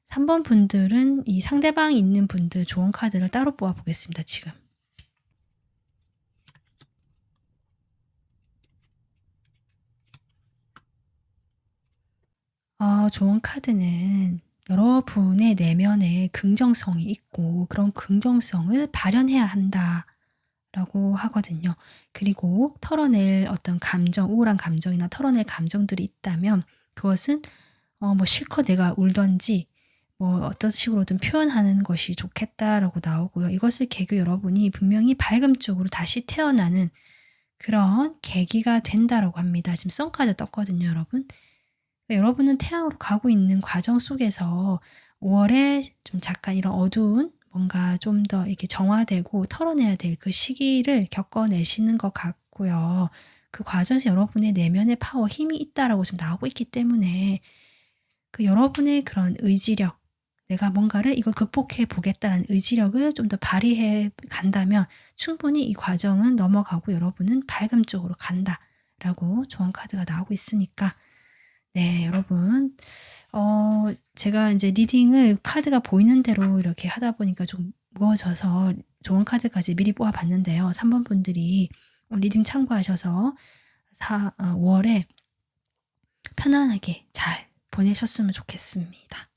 3번 분들은 이 상대방이 있는 분들 조언 카드를 따로 뽑아 보겠습니다. 지금. 조언 카드는 여러분의 내면에 긍정성이 있고 그런 긍정성을 발현해야 한다라고 하거든요. 그리고 털어낼 어떤 감정, 우울한 감정이나 털어낼 감정들이 있다면 그것은 뭐 실컷 내가 울든지 뭐 어떤 식으로든 표현하는 것이 좋겠다라고 나오고요. 이것을 계기 여러분이 분명히 밝음 쪽으로 다시 태어나는 그런 계기가 된다라고 합니다. 지금 선카드 떴거든요, 여러분. 여러분은 태양으로 가고 있는 과정 속에서 5월에 좀 잠깐 이런 어두운 뭔가 좀 더 이렇게 정화되고 털어내야 될 그 시기를 겪어내시는 것 같고요. 그 과정에서 여러분의 내면의 파워, 힘이 있다라고 좀 나오고 있기 때문에 그 여러분의 그런 의지력, 내가 뭔가를 이걸 극복해 보겠다라는 의지력을 좀 더 발휘해 간다면 충분히 이 과정은 넘어가고 여러분은 밝음 쪽으로 간다라고 조언 카드가 나오고 있으니까 네, 여러분. 제가 이제 리딩을 카드가 보이는 대로 이렇게 하다 보니까 좀 무거워져서 좋은 카드까지 미리 뽑아 봤는데요. 3번 분들이 리딩 참고하셔서 5월에 편안하게 잘 보내셨으면 좋겠습니다.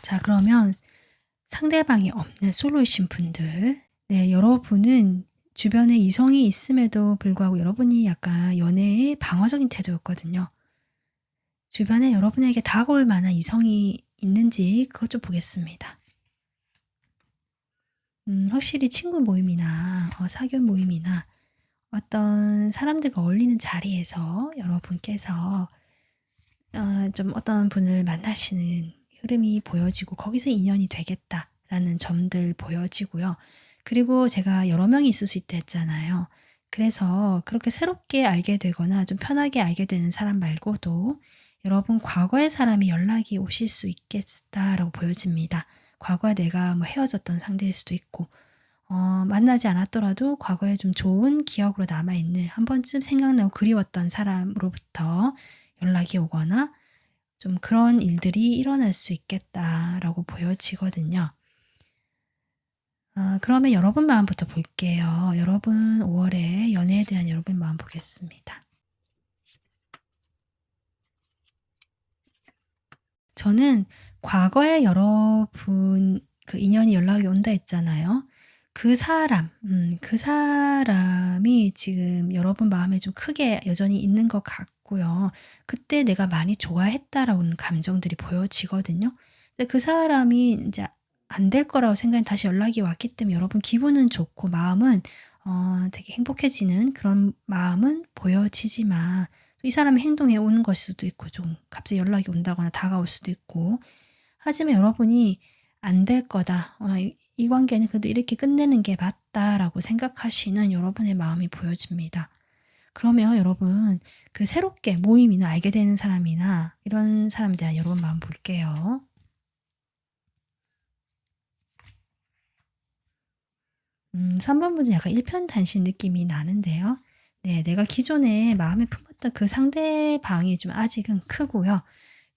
자, 그러면 상대방이 없는 솔로이신 분들. 네, 여러분은 주변에 이성이 있음에도 불구하고 여러분이 약간 연애에 방어적인 태도였거든요. 주변에 여러분에게 다가올 만한 이성이 있는지 그것 좀 보겠습니다. 확실히 친구 모임이나 사귀는 모임이나 어떤 사람들과 어울리는 자리에서 여러분께서 좀 어떤 분을 만나시는 흐름이 보여지고 거기서 인연이 되겠다라는 점들 보여지고요. 그리고 제가 여러 명이 있을 수 있다 했잖아요. 그래서 그렇게 새롭게 알게 되거나 좀 편하게 알게 되는 사람 말고도 여러분 과거의 사람이 연락이 오실 수 있겠다라고 보여집니다. 과거에 내가 뭐 헤어졌던 상대일 수도 있고 만나지 않았더라도 과거에 좀 좋은 기억으로 남아있는 한 번쯤 생각나고 그리웠던 사람으로부터 연락이 오거나 좀 그런 일들이 일어날 수 있겠다라고 보여지거든요. 그러면 여러분 마음부터 볼게요. 여러분 5월에 연애에 대한 여러분 마음 보겠습니다. 저는 과거에 여러분 그 인연이 연락이 온다 했잖아요. 그 사람이 지금 여러분 마음에 좀 크게 여전히 있는 것 같고요. 그때 내가 많이 좋아했다라는 감정들이 보여지거든요. 근데 그 사람이 인제 안 될 거라고 생각이 다시 연락이 왔기 때문에 여러분 기분은 좋고 마음은 되게 행복해지는 그런 마음은 보여지지만 이 사람의 행동에 오는 것일 수도 있고 좀 갑자기 연락이 온다거나 다가올 수도 있고 하지만 여러분이 '안 될 거다. 이 관계는 그래도 이렇게 끝내는 게 맞다.'라고 생각하시는 여러분의 마음이 보여집니다. 그러면 여러분 그 새롭게 모임이나 알게 되는 사람이나 이런 사람에 대한 여러분 마음 볼게요. 3번 분은 약간 일편단심 느낌이 나는데요. 네, 내가 기존에 마음에 품었던 그 상대방이 좀 아직은 크고요.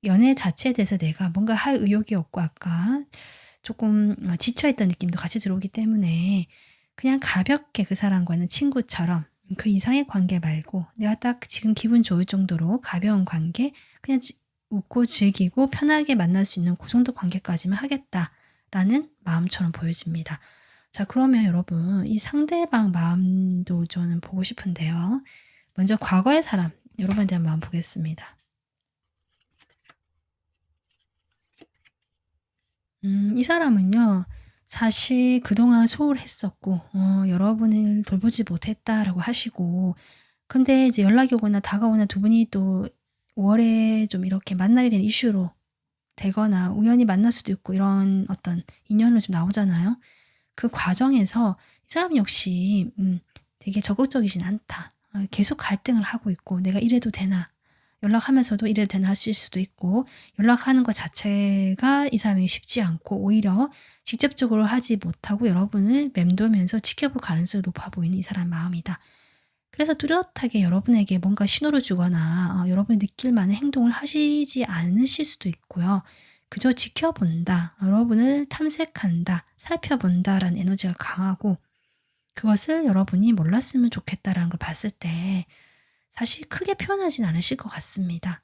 연애 자체에 대해서 내가 뭔가 할 의욕이 없고 아까 조금 지쳐있던 느낌도 같이 들어오기 때문에 그냥 가볍게 그 사람과는 친구처럼 그 이상의 관계 말고 내가 딱 지금 기분 좋을 정도로 가벼운 관계 그냥 웃고 즐기고 편하게 만날 수 있는 그 정도 관계까지만 하겠다라는 마음처럼 보여집니다. 자, 그러면 여러분 이 상대방 마음도 저는 보고 싶은데요. 먼저 과거의 사람 여러분에 대한 마음 보겠습니다. 이 사람은요. 사실 그동안 소홀했었고 여러분을 돌보지 못했다라고 하시고 근데 이제 연락이 오거나 다가오나 두 분이 또 5 월에 좀 이렇게 만나게 된 이슈로 되거나 우연히 만날 수도 있고 이런 어떤 인연으로 좀 나오잖아요. 그 과정에서 이 사람 역시 되게 적극적이진 않다. 계속 갈등을 하고 있고 '내가 이래도 되나?' 연락하면서도 이래도 되나 하실 수도 있고, 연락하는 것 자체가 이 사람에게 쉽지 않고 오히려 직접적으로 하지 못하고 여러분을 맴돌면서 지켜볼 가능성이 높아 보이는 이 사람 마음이다. 그래서 뚜렷하게 여러분에게 뭔가 신호를 주거나 여러분이 느낄 만한 행동을 하시지 않으실 수도 있고요. 그저 지켜본다, 여러분을 탐색한다, 살펴본다라는 에너지가 강하고, 그것을 여러분이 몰랐으면 좋겠다라는 걸 봤을 때 사실 크게 표현하진 않으실 것 같습니다.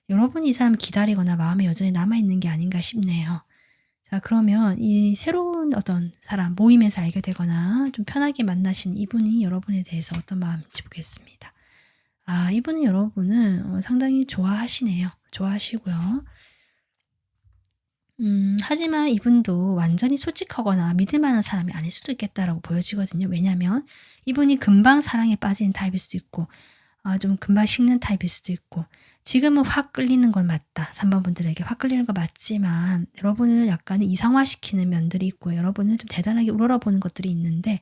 여러분이 이 사람을 기다리거나 마음에 여전히 남아있는 게 아닌가 싶네요. 자, 그러면 이 새로운 어떤 사람, 모임에서 알게 되거나 좀 편하게 만나신 이분이 여러분에 대해서 어떤 마음인지 보겠습니다. 이분은 여러분을 상당히 좋아하시네요. 좋아하시고요. 하지만 이분도 완전히 솔직하거나 믿을 만한 사람이 아닐 수도 있겠다라고 보여지거든요. 왜냐하면 이분이 금방 사랑에 빠지는 타입일 수도 있고, 좀 금방 식는 타입일 수도 있고, 지금은 확 끌리는 건 맞다. 3번 분들에게 확 끌리는 건 맞지만 여러분을 약간 이상화시키는 면들이 있고, 여러분을 좀 대단하게 우러러보는 것들이 있는데,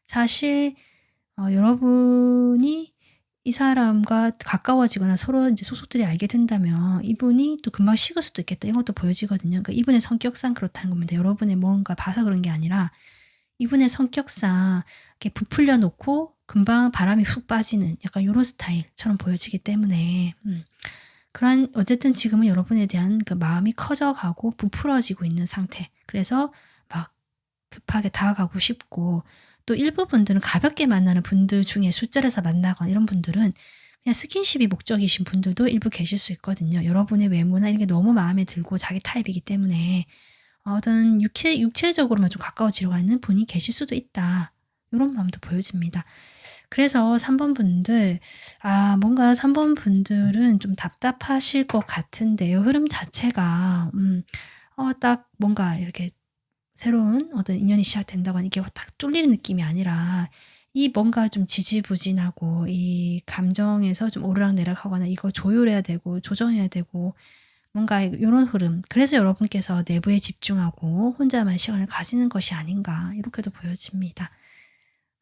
사실 여러분이 이 사람과 가까워지거나 서로 이제 속속들이 알게 된다면 이분이 또 금방 식을 수도 있겠다, 이런 것도 보여지거든요. 그러니까 이분의 성격상 그렇다는 겁니다. 여러분의 뭔가 봐서 그런 게 아니라 이분의 성격상 이렇게 부풀려 놓고 금방 바람이 훅 빠지는 약간 요런 스타일처럼 보여지기 때문에 그런 어쨌든 지금은 여러분에 대한 그 마음이 커져가고 부풀어지고 있는 상태. 그래서 막 급하게 다가가고 싶고, 또 일부 분들은 가볍게 만나는 분들 중에 술자리에서 만나거나 이런 분들은 그냥 스킨십이 목적이신 분들도 일부 계실 수 있거든요. 여러분의 외모나 이런 게 너무 마음에 들고 자기 타입이기 때문에 어떤 육체적으로만 좀 가까워지려고 하는 분이 계실 수도 있다, 이런 마음도 보여집니다. 그래서 3번 분들, 뭔가 3번 분들은 좀 답답하실 것 같은데요. 흐름 자체가 딱 뭔가 이렇게 새로운 어떤 인연이 시작된다거나 이게 딱 뚫리는 느낌이 아니라, 이 뭔가 좀 지지부진하고 이 감정에서 좀 오르락내락하거나 이거 조율해야 되고 조정해야 되고 뭔가 이런 흐름. 그래서 여러분께서 내부에 집중하고 혼자만 시간을 가지는 것이 아닌가, 이렇게도 보여집니다.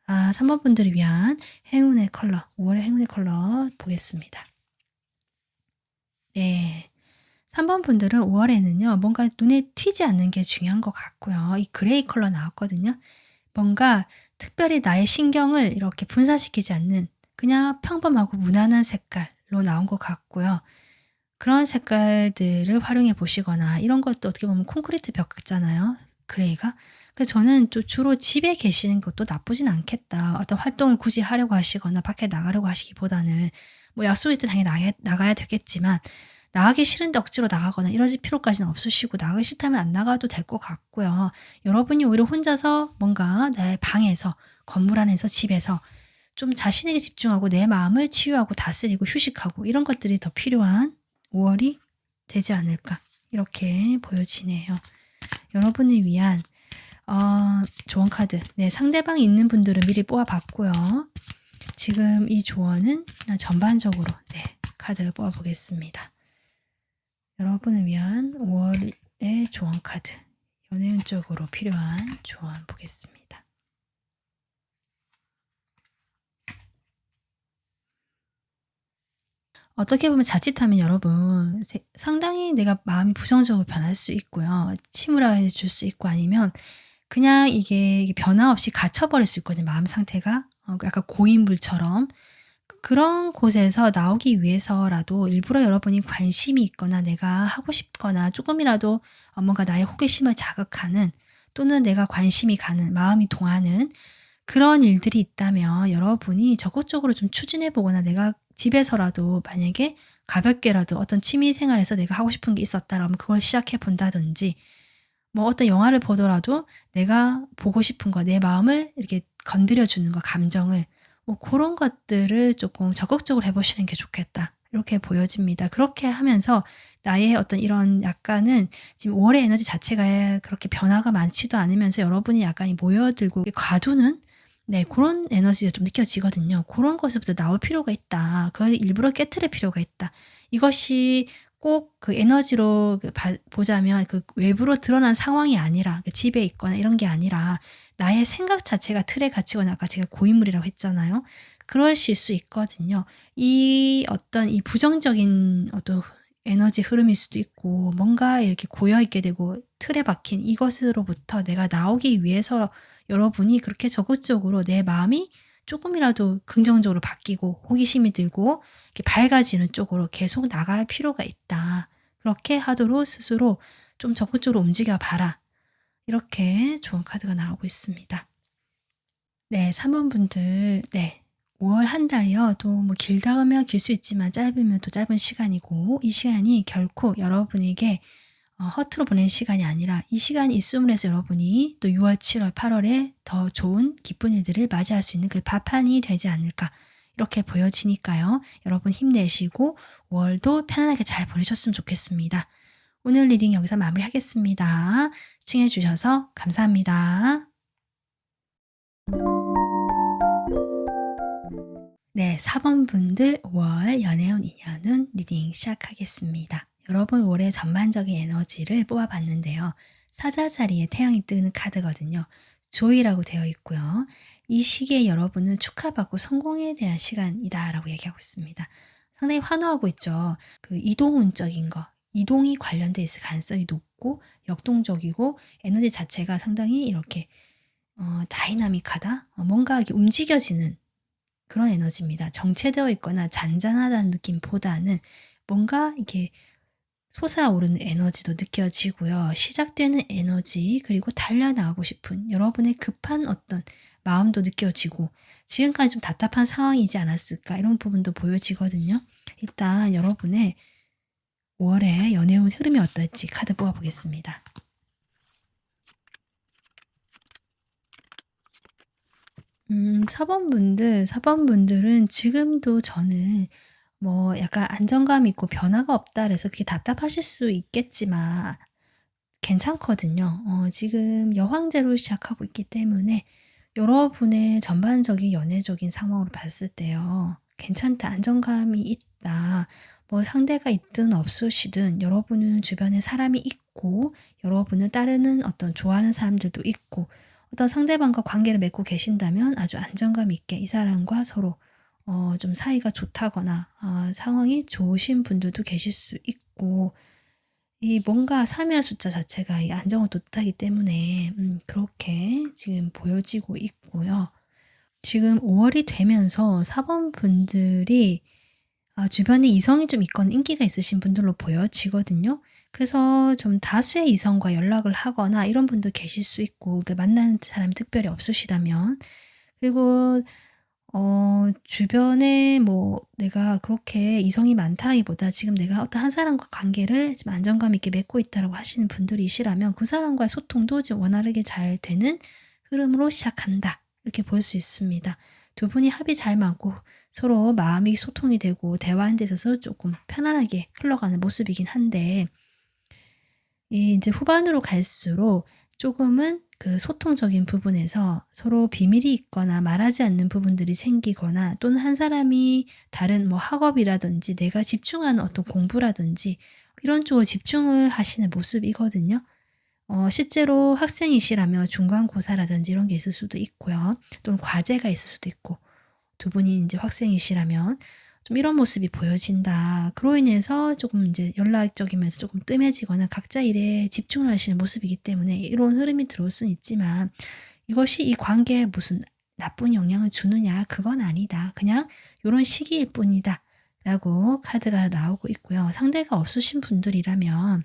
3번 분들을 위한 행운의 컬러, 5월의 행운의 컬러 보겠습니다. 네. 3번 분들은 5월에는요, 뭔가 눈에 튀지 않는 게 중요한 것 같고요. 이 그레이 컬러 나왔거든요. 뭔가 특별히 나의 신경을 이렇게 분산시키지 않는 그냥 평범하고 무난한 색깔로 나온 것 같고요. 그런 색깔들을 활용해 보시거나, 이런 것도 어떻게 보면 콘크리트 벽 같잖아요, 그레이가. 그래서 저는 또 주로 집에 계시는 것도 나쁘진 않겠다. 어떤 활동을 굳이 하려고 하시거나 밖에 나가려고 하시기보다는 뭐 약속이 있을 때 당연히 나가야 되겠지만, 나가기 싫은데 억지로 나가거나 이러실 필요까지는 없으시고, 나가기 싫다면 안 나가도 될 것 같고요. 여러분이 오히려 혼자서 뭔가 내 방에서, 건물 안에서, 집에서 좀 자신에게 집중하고 내 마음을 치유하고 다스리고 휴식하고 이런 것들이 더 필요한 5월이 되지 않을까, 이렇게 보여지네요. 여러분을 위한 조언 카드, 네, 상대방이 있는 분들은 미리 뽑아봤고요. 지금 이 조언은 전반적으로 카드 뽑아보겠습니다. 여러분을 위한 5월의 조언 카드, 연애운 쪽으로 필요한 조언 보겠습니다. 어떻게 보면 자칫하면 여러분 상당히 내가 마음이 부정적으로 변할 수 있고요. 침울해질 수 있고, 아니면 그냥 이게 변화 없이 갇혀버릴 수 있거든요, 마음 상태가. 약간 고인물처럼. 그런 곳에서 나오기 위해서라도 일부러 여러분이 관심이 있거나 내가 하고 싶거나 조금이라도 뭔가 나의 호기심을 자극하는, 또는 내가 관심이 가는, 마음이 동하는 그런 일들이 있다면 여러분이 적극적으로 좀 추진해 보거나, 내가 집에서라도 만약에 가볍게라도 어떤 취미 생활에서 내가 하고 싶은 게 있었다라면 그걸 시작해 본다든지, 뭐 어떤 영화를 보더라도 내가 보고 싶은 거, 내 마음을 이렇게 건드려 주는 거, 감정을, 뭐 그런 것들을 조금 적극적으로 해보시는 게 좋겠다, 이렇게 보여집니다. 그렇게 하면서 나의 어떤 이런 약간은 지금 5월의 에너지 자체가 그렇게 변화가 많지도 않으면서 여러분이 약간 모여들고 과두는 그런 에너지가 좀 느껴지거든요. 그런 것에부터 나올 필요가 있다. 그걸 일부러 깨트릴 필요가 있다. 이것이 꼭 그 에너지로 보자면 그 외부로 드러난 상황이 아니라, 집에 있거나 이런 게 아니라 나의 생각 자체가 틀에 갇히거나, 아까 제가 고인물이라고 했잖아요. 그러실 수 있거든요. 이 어떤 이 부정적인 어떤 에너지 흐름일 수도 있고 뭔가 이렇게 고여 있게 되고 틀에 박힌 이것으로부터 내가 나오기 위해서 여러분이 그렇게 적극적으로 내 마음이 조금이라도 긍정적으로 바뀌고 호기심이 들고 이렇게 밝아지는 쪽으로 계속 나갈 필요가 있다. 그렇게 하도록 스스로 좀 적극적으로 움직여 봐라. 이렇게 좋은 카드가 나오고 있습니다. 네. 3 번분들 네. 5월 한 달이요. 또 뭐 길다면 길 수 있지만 짧으면 또 짧은 시간이고 이 시간이 결코 여러분에게 허투루 보낸 시간이 아니라 이 시간이 있음으로 해서 여러분이 또 6 월, 7 월, 8 월에 더 좋은 기쁜 일들을 맞이할 수 있는 그 발판이 되지 않을까 이렇게 보여지니까요. 여러분 힘내시고 5 월도 편안하게 잘 보내셨으면 좋겠습니다. 오늘 리딩 여기서 마무리하겠습니다. 시청해 주셔서 감사합니다. 네. 4 번분들 5월 연애운 인연운 리딩 시작하겠습니다. 여러분 올해 전반적인 에너지를 뽑아 봤는데요. 사자 자리에 태양이 뜨는 카드거든요. 조이라고 되어 있고요. 이 시기에 여러분은 축하받고 성공에 대한 시간이다라고 얘기하고 있습니다. 상당히 환호하고 있죠. 그 이동운적인 거, 이동이 관련돼 있을 가능성이 높고 역동적이고 에너지 자체가 상당히 이렇게 다이나믹하다? 뭔가 이렇게 움직여지는 그런 에너지입니다. 정체되어 있거나 잔잔하다는 느낌보다는 뭔가 이렇게 솟아오르는 에너지도 느껴지고요. 시작되는 에너지 그리고 달려나가고 싶은 여러분의 급한 어떤 마음도 느껴지고 지금까지 좀 답답한 상황이지 않았을까 이런 부분도 보여지거든요. 일단 여러분의 5월의 연애운 흐름이 어떨지 카드 뽑아보겠습니다. 4 번분들은 지금도 저는 뭐 약간 안정감이 있고 변화가 없다 그래서 그게 답답하실 수 있겠지만 괜찮거든요. 지금 여황제로 시작하고 있기 때문에 여러분의 전반적인 연애적인 상황으로 봤을 때요. 괜찮다. 안정감이 있다. 뭐 상대가 있든 없으시든 여러분은 주변에 사람이 있고 여러분을 따르는 어떤 좋아하는 사람들도 있고 어떤 상대방과 관계를 맺고 계신다면 아주 안정감 있게 이 사람과 서로 좀 사이가 좋다거나 상황이 좋으신 분들도 계실 수 있고 이 뭔가 3 이라는 숫자 자체가 이 안정을 돋하기 때문에 그렇게 지금 보여지고 있고요. 지금 5 월이 되면서 4 번분들이 주변에 이성이 좀 있거나 인기가 있으신 분들로 보여지거든요. 그래서 좀 다수의 이성과 연락을 하거나 이런 분도 계실 수 있고 그 만나는 사람이 특별히 없으시다면 그리고 주변에 뭐 내가 그렇게 이성이 많다라기보다 지금 내가 어떤 한 사람과 관계를 좀 안정감 있게 맺고 있다라고 하시는 분들이시라면 그 사람과의 소통도 좀 원활하게 잘 되는 흐름으로 시작한다. 이렇게 볼 수 있습니다. 두 분이 합이 잘 맞고 서로 마음이 소통이 되고 대화하는 데 있어서 조금 편안하게 흘러가는 모습이긴 한데 이 인제 후반으로 갈수록 조금은 그 소통적인 부분에서 서로 비밀이 있거나 말하지 않는 부분들이 생기거나 또는 한 사람이 다른 뭐 학업이라든지 내가 집중하는 어떤 공부라든지 이런 쪽으로 집중을 하시는 모습이거든요. 실제로 학생이시라면 중간고사라든지 이런 게 있을 수도 있고요. 또는 과제가 있을 수도 있고 두 분이 인제 학생이시라면 좀 이런 모습이 보여진다. 그로 인해서 조금 인제 연락적이면서 조금 뜸해지거나 각자 일에 집중을 하시는 모습이기 때문에 이런 흐름이 들어올 수는 있지만 이것이 이 관계에 무슨 나쁜 영향을 주느냐 그건 아니다. 그냥 요런 시기일 뿐이다라고 카드가 나오고 있고요. 상대가 없으신 분들이라면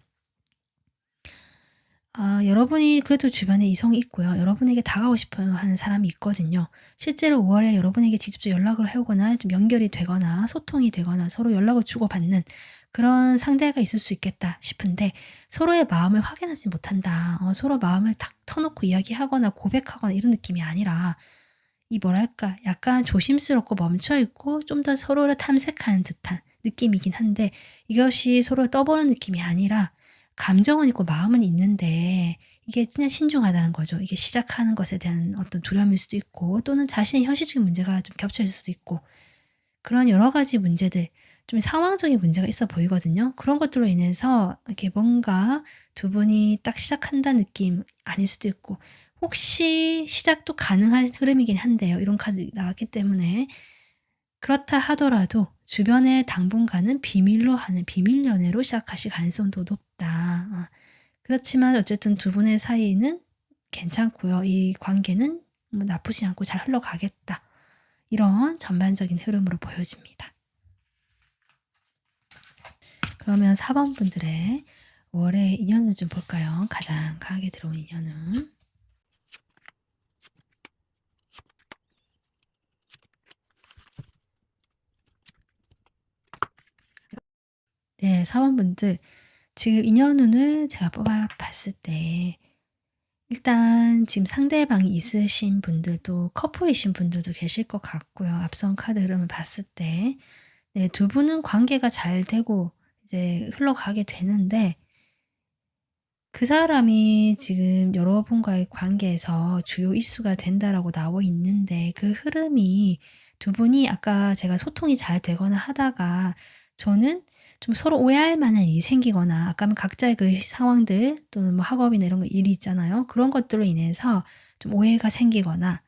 여러분이 그래도 주변에 이성이 있고요. 여러분에게 다가오고 싶어 하는 사람이 있거든요. 실제로 5 월에 여러분에게 직접 연락을 해 오거나 좀 연결이 되거나 소통이 되거나 서로 연락을 주고받는 그런 상대가 있을 수 있겠다 싶은데 서로의 마음을 확인하지 못한다. 서로 마음을 탁 터놓고 이야기하거나 고백하거나 이런 느낌이 아니라 이 뭐랄까 약간 조심스럽고 멈춰 있고 좀 더 서로를 탐색하는 듯한 느낌이긴 한데 이것이 서로를 떠보는 느낌이 아니라 감정은 있고 마음은 있는데 이게 그냥 신중하다는 거죠. 이게 시작하는 것에 대한 어떤 두려움일 수도 있고 또는 자신의 현실적인 문제가 좀 겹쳐 있을 수도 있고 그런 여러 가지 문제들 좀 상황적인 문제가 있어 보이거든요. 그런 것들로 인해서 이렇게 뭔가 두 분이 딱 시작한다는 느낌 아닐 수도 있고 혹시 시작도 가능한 흐름이긴 한데요. 이런 카드 나왔기 때문에 그렇다 하더라도 주변에 당분간은 비밀로 하는 비밀 연애로 시작하실 가능성도 높다. 그렇지만 어쨌든 두 분의 사이는 괜찮고요. 이 관계는 뭐 나쁘지 않고 잘 흘러가겠다. 이런 전반적인 흐름으로 보여집니다. 그러면 4번 분들의 월의 인연을 좀 볼까요? 가장 강하게 들어온 인연은. 네, 4번 분들. 지금 인연운을 제가 뽑아봤을 때 일단 지금 상대방이 있으신 분들도 커플이신 분들도 계실 것 같고요. 앞선 카드 흐름을 봤을 때 네, 두 분은 관계가 잘 되고 이제 흘러가게 되는데 그 사람이 지금 여러분과의 관계에서 주요 이슈가 된다라고 나와 있는데 그 흐름이 두 분이 아까 제가 소통이 잘 되거나 하다가 저는 좀 서로 오해할 만한 일이 생기거나 아까는 각자의 그 상황들 또는 뭐 학업이나 이런 거 일이 있잖아요. 그런 것들로 인해서 좀 오해가 생기거나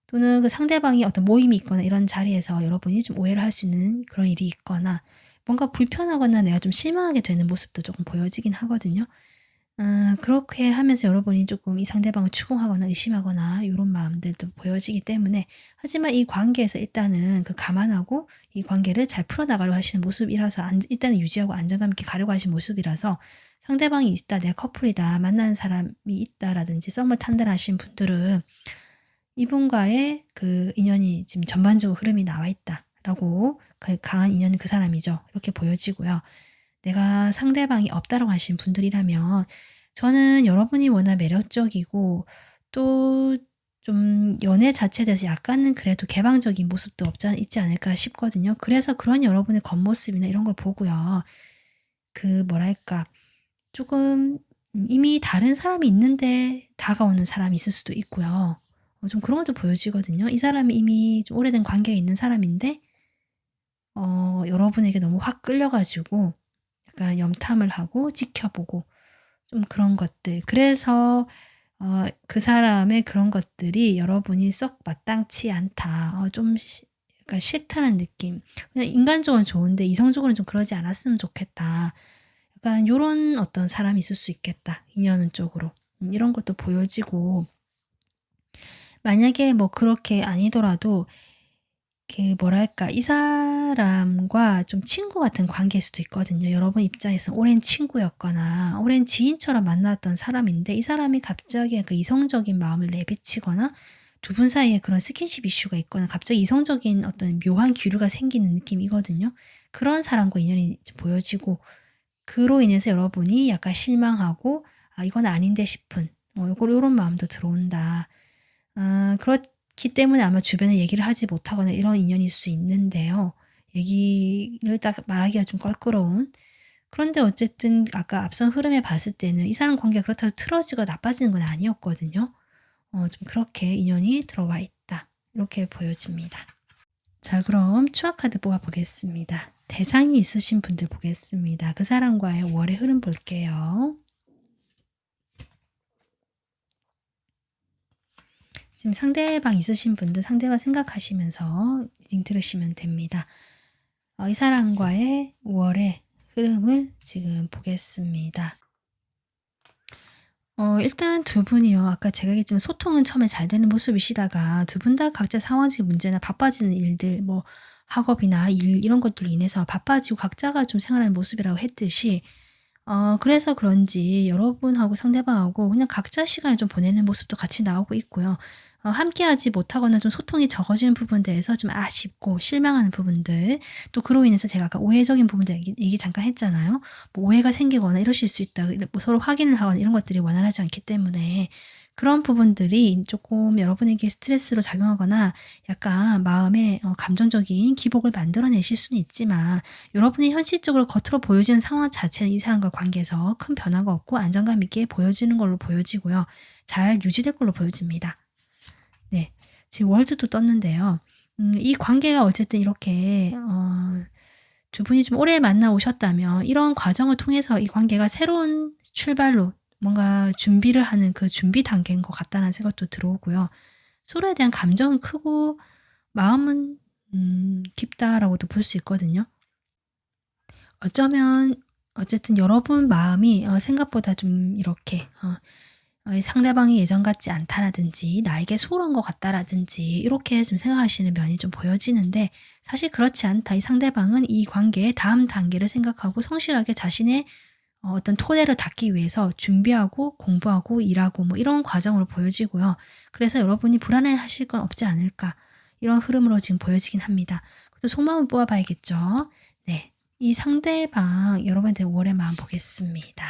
또는 그 상대방이 어떤 모임이 있거나 이런 자리에서 여러분이 좀 오해를 할 수 있는 그런 일이 있거나 뭔가 불편하거나 내가 좀 실망하게 되는 모습도 조금 보여지긴 하거든요. 그렇게 하면서 여러분이 조금 이 상대방을 추궁하거나 의심하거나 요런 마음들도 보여지기 때문에 하지만 이 관계에서 일단은 그 감안하고 이 관계를 잘 풀어나가려 하시는 모습이라서 일단은 유지하고 안정감 있게 가려고 하시는 모습이라서 상대방이 있다, 내가 커플이다, 만나는 사람이 있다라든지 썸을 탄다 하시는 분들은 이분과의 그 인연이 지금 전반적으로 흐름이 나와 있다라고 그 강한 인연은 그 사람이죠. 이렇게 보여지고요. 내가 상대방이 없다라고 하신 분들이라면 저는 여러분이 워낙 매력적이고 또 좀 연애 자체에 대해서 약간은 그래도 개방적인 모습도 있지 않을까 싶거든요. 그래서 그런 여러분의 겉모습이나 이런 걸 보고요. 그 뭐랄까 조금 이미 다른 사람이 있는데 다가오는 사람이 있을 수도 있고요. 좀 그런 것도 보여지거든요. 이 사람이 이미 좀 오래된 관계에 있는 사람인데 여러분에게 너무 확 끌려 가지고 약간 염탐을 하고 지켜보고 좀 그런 것들. 그래서 그 사람의 그런 것들이 여러분이 썩 마땅치 않다. 좀 약간 싫다는 느낌. 그냥 인간적으로는 좋은데 이성적으로는 좀 그러지 않았으면 좋겠다. 약간 요런 어떤 사람이 있을 수 있겠다. 인연은 쪽으로. 이런 것도 보여지고 만약에 뭐 그렇게 아니더라도 그 뭐랄까 이 사람과 좀 친구 같은 관계일 수도 있거든요. 여러분 입장에서는 오랜 친구였거나 오랜 지인처럼 만났던 사람인데 이 사람이 갑자기 그 이성적인 마음을 내비치거나 두 분 사이에 그런 스킨십 이슈가 있거나 갑자기 이성적인 어떤 묘한 기류가 생기는 느낌이거든요. 그런 사람과 인연이 보여지고 그로 인해서 여러분이 약간 실망하고 '아 이건 아닌데.' 싶은 요런 마음도 들어온다. 그렇기 때문에 아마 주변에 얘기를 하지 못하거나 이런 인연일 수 있는데요. 얘기를 딱 말하기가 좀 껄끄러운. 그런데 어쨌든 아까 앞선 흐름에 봤을 때는 이 사람 관계가 그렇다고 틀어지거나 나빠지는 건 아니었거든요. 좀 그렇게 인연이 들어와 있다. 이렇게 보여집니다. 자, 그럼 추억 카드 뽑아 보겠습니다. 대상이 있으신 분들 보겠습니다. 그 사람과의 월의 흐름 볼게요. 지금 상대방 있으신 분들 상대방 생각하시면서 리딩 들으시면 됩니다. 이 사람과의 월의 흐름을 지금 보겠습니다. 일단 두 분이요. 아까 제가 얘기했지만 소통은 처음에 잘 되는 모습이시다가 두 분 다 각자 상황적인 문제나 바빠지는 일들 뭐 학업이나 일 이런 것들로 인해서 바빠지고 각자가 좀 생활하는 모습이라고 했듯이 그래서 그런지 여러분하고 상대방하고 그냥 각자 시간을 좀 보내는 모습도 같이 나오고 있고요. 함께하지 못하거나 좀 소통이 적어지는 부분들에서 좀 아쉽고 실망하는 부분들 또 그로 인해서 제가 아까 오해적인 부분들 얘기 잠깐 했잖아요. 뭐 오해가 생기거나 이러실 수 있다. 뭐 서로 확인을 하거나 이런 것들이 원활하지 않기 때문에 그런 부분들이 조금 여러분에게 스트레스로 작용하거나 약간 마음에 감정적인 기복을 만들어내실 수는 있지만 여러분이 현실적으로 겉으로 보여지는 상황 자체는 이 사람과 관계에서 큰 변화가 없고 안정감 있게 보여지는 걸로 보여지고요. 잘 유지될 걸로 보여집니다. 네. 지금 월드도 떴는데요. 이 관계가 어쨌든 이렇게 두 분이 좀 오래 만나 오셨다면 이런 과정을 통해서 이 관계가 새로운 출발로 뭔가 준비를 하는 그 준비 단계인 것 같다는 생각도 들어오고요. 서로에 대한 감정은 크고 마음은 깊다라고도 볼 수 있거든요. 어쩌면 어쨌든 여러분 마음이 생각보다 좀 이렇게 상대방이 예전 같지 않다라든지 나에게 소홀한 것 같다라든지 이렇게 좀 생각하시는 면이 좀 보여지는데, 사실 그렇지 않다. 이 상대방은 이 관계의 다음 단계를 생각하고 성실하게 자신의 어떤 토대를 닦기 위해서 준비하고 공부하고 일하고 뭐 이런 과정으로 보여지고요. 그래서 여러분이 불안해하실 건 없지 않을까, 이런 흐름으로 지금 보여지긴 합니다. 또 속마음을 뽑아봐야겠죠. 네, 이 상대방 여러분한테 5월의 마음 보겠습니다.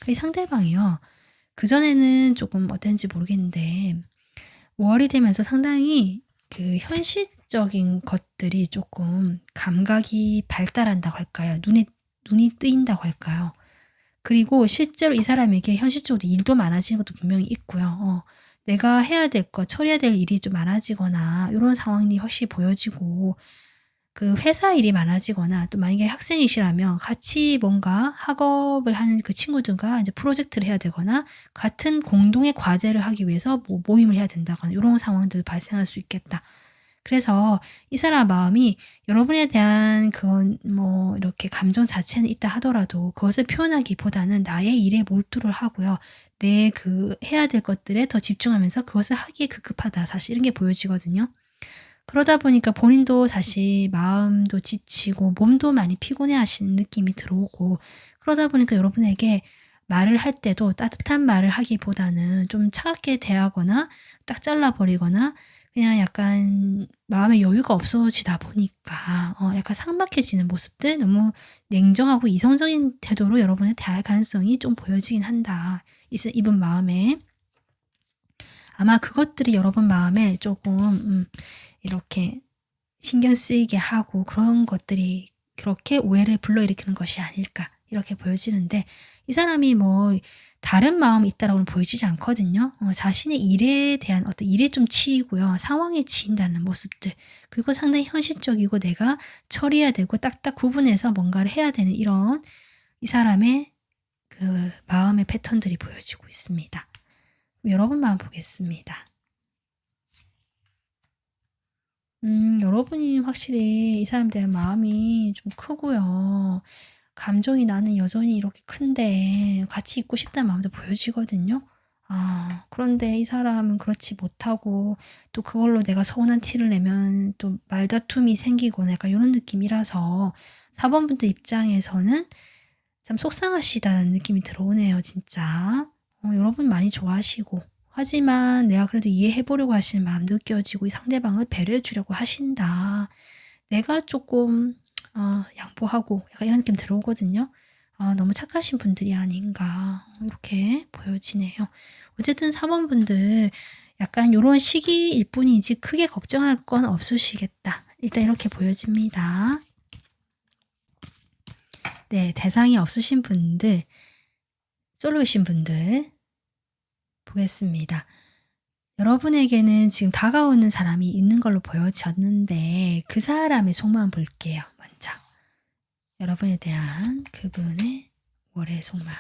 이 상대방이요, 그전에는 조금 어땠는지 모르겠는데 5월이 되면서 상당히 그 현실적인 것들이 조금 감각이 발달한다고 할까요? 눈이 뜨인다고 할까요? 그리고 실제로 이 사람에게 현실적으로 일도 많아지는 것도 분명히 있고요. 내가 해야 될 것, 처리해야 될 일이 좀 많아지거나 이런 상황이 확실히 보여지고, 그 회사 일이 많아지거나 또 만약에 학생이시라면 같이 뭔가 학업을 하는 그 친구들과 이제 프로젝트를 해야 되거나 같은 공동의 과제를 하기 위해서 뭐 모임을 해야 된다거나 이런 상황들이 발생할 수 있겠다. 그래서 이 사람 마음이 여러분에 대한 그건 뭐 이렇게 감정 자체는 있다 하더라도 그것을 표현하기보다는 나의 일에 몰두를 하고요. 내 그 해야 될 것들에 더 집중하면서 그것을 하기에 급급하다. 사실 이런 게 보여지거든요. 그러다 보니까 본인도 사실 마음도 지치고 몸도 많이 피곤해 하시는 느낌이 들어오고, 그러다 보니까 여러분에게 말을 할 때도 따뜻한 말을 하기보다는 좀 차갑게 대하거나 딱 잘라버리거나 그냥 약간 마음의 여유가 없어지다 보니까 약간 삭막해지는 모습들, 너무 냉정하고 이성적인 태도로 여러분을 대할 가능성이 좀 보여지긴 한다. 이분 마음에. 아마 그것들이 여러분 마음에 조금 이렇게 신경 쓰이게 하고 그런 것들이 그렇게 오해를 불러일으키는 것이 아닐까, 이렇게 보여지는데, 이 사람이 뭐 다른 마음이 있다라고는 보여지지 않거든요. 자신의 일에 대한 어떤 일에 좀 치이고요. 상황에 치인다는 모습들, 그리고 상당히 현실적이고 내가 처리해야 되고 딱딱 구분해서 뭔가를 해야 되는 이런 이 사람의 그 마음의 패턴들이 보여지고 있습니다. 여러분 마음 보겠습니다. 여러분이 확실히 이 사람에 대한 마음이 좀 크고요. 감정이 나는 여전히 이렇게 큰데 같이 있고 싶다는 마음도 보여지거든요. 그런데 이 사람은 그렇지 못하고 또 그걸로 내가 서운한 티를 내면 또 말다툼이 생기고 약간 이런 느낌이라서 4번 분들 입장에서는 참 속상하시다는 느낌이 들어오네요, 진짜. 여러분 많이 좋아하시고, 하지만 내가 그래도 이해해 보려고 하시는 마음도 느껴지고 이 상대방을 배려해 주려고 하신다. 내가 조금 양보하고 약간 이런 느낌 들어오거든요. 너무 착하신 분들이 아닌가 이렇게 보여지네요. 어쨌든 4번 분들 약간 요런 시기일 뿐이지 크게 걱정할 건 없으시겠다. 일단 이렇게 보여집니다. 네, 대상이 없으신 분들, 솔로이신 분들 보겠습니다. 여러분에게는 지금 다가오는 사람이 있는 걸로 보여졌는데 그 사람의 속마음 볼게요. 먼저 여러분에 대한 그분의 월의 속마음.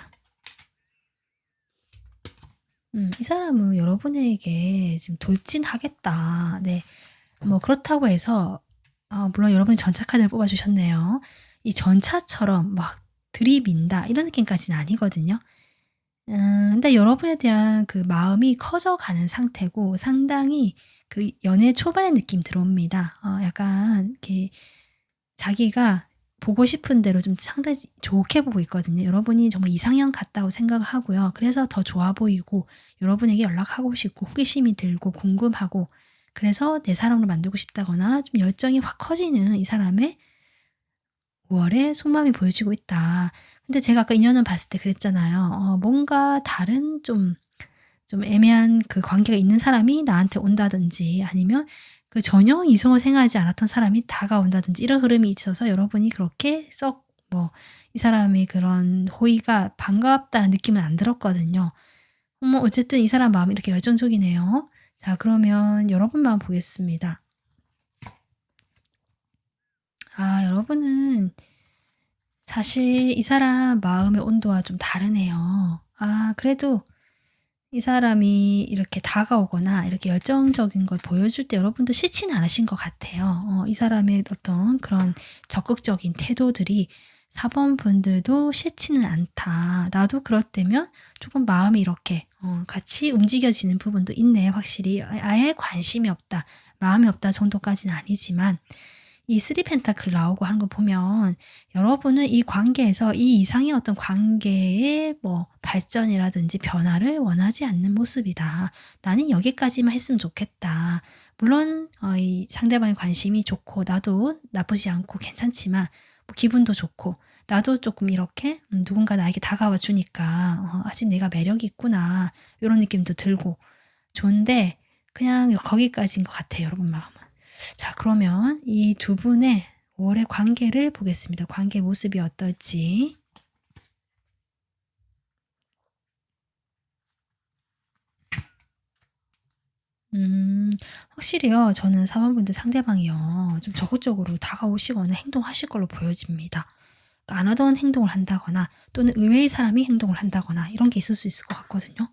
이 사람은 여러분에게 지금 돌진하겠다. 네, 뭐 그렇다고 해서 물론 여러분이 전차 카드를 뽑아주셨네요. 이 전차처럼 막 들이민다 이런 느낌까지는 아니거든요. 근데 여러분에 대한 그 마음이 커져가는 상태고 상당히 그 연애 초반의 느낌 들어옵니다. 약간 이렇게 자기가 보고 싶은 대로 좀 상당히 좋게 보고 있거든요. 여러분이 정말 이상형 같다고 생각을 하고요. 그래서 더 좋아 보이고 여러분에게 연락하고 싶고 호기심이 들고 궁금하고, 그래서 내 사람으로 만들고 싶다거나 좀 열정이 확 커지는 이 사람의 5월에 속마음이 보여지고 있다. 근데 제가 아까 인연을 봤을 때 그랬잖아요. 뭔가 다른 좀 애매한 그 관계가 있는 사람이 나한테 온다든지 아니면 그 전혀 이성을 생각하지 않았던 사람이 다가온다든지 이런 흐름이 있어서 여러분이 그렇게 썩 뭐 이 사람의 그런 호의가 반갑다는 느낌은 안 들었거든요. 어쨌든 이 사람 마음이 이렇게 열정적이네요. 자, 그러면 여러분 마음 보겠습니다. 여러분은 사실 이 사람 마음의 온도와 좀 다르네요. 그래도 이 사람이 이렇게 다가오거나 이렇게 열정적인 걸 보여줄 때 여러분도 싫지는 않으신 것 같아요. 이 사람의 어떤 그런 적극적인 태도들이 4번 분들도 싫지는 않다. 나도 그럴 때면 조금 마음이 이렇게 같이 움직여지는 부분도 있네. 확실히 아예 관심이 없다. 마음이 없다 정도까지는 아니지만 이 3 펜타클 나오고 하는 거 보면 여러분은 이 관계에서 이 이상의 어떤 관계의 뭐 발전이라든지 변화를 원하지 않는 모습이다. 나는 여기까지만 했으면 좋겠다. 물론 이 상대방의 관심이 좋고 나도 나쁘지 않고 괜찮지만 뭐 기분도 좋고 나도 조금 이렇게 누군가 나에게 다가와 주니까 아직 내가 매력이 있구나 이런 느낌도 들고 좋은데 그냥 거기까지인 것 같아요. 여러분 마음은. 자, 그러면 이 두 분의 5월의 관계를 보겠습니다. 관계 모습이 어떨지. 확실히요. 저는 4번 분들 상대방이요. 좀 적극적으로 다가오시거나 행동하실 걸로 보여집니다. 그러니까 안 하던 행동을 한다거나 또는 의외의 사람이 행동을 한다거나 이런 게 있을 수 있을 것 같거든요.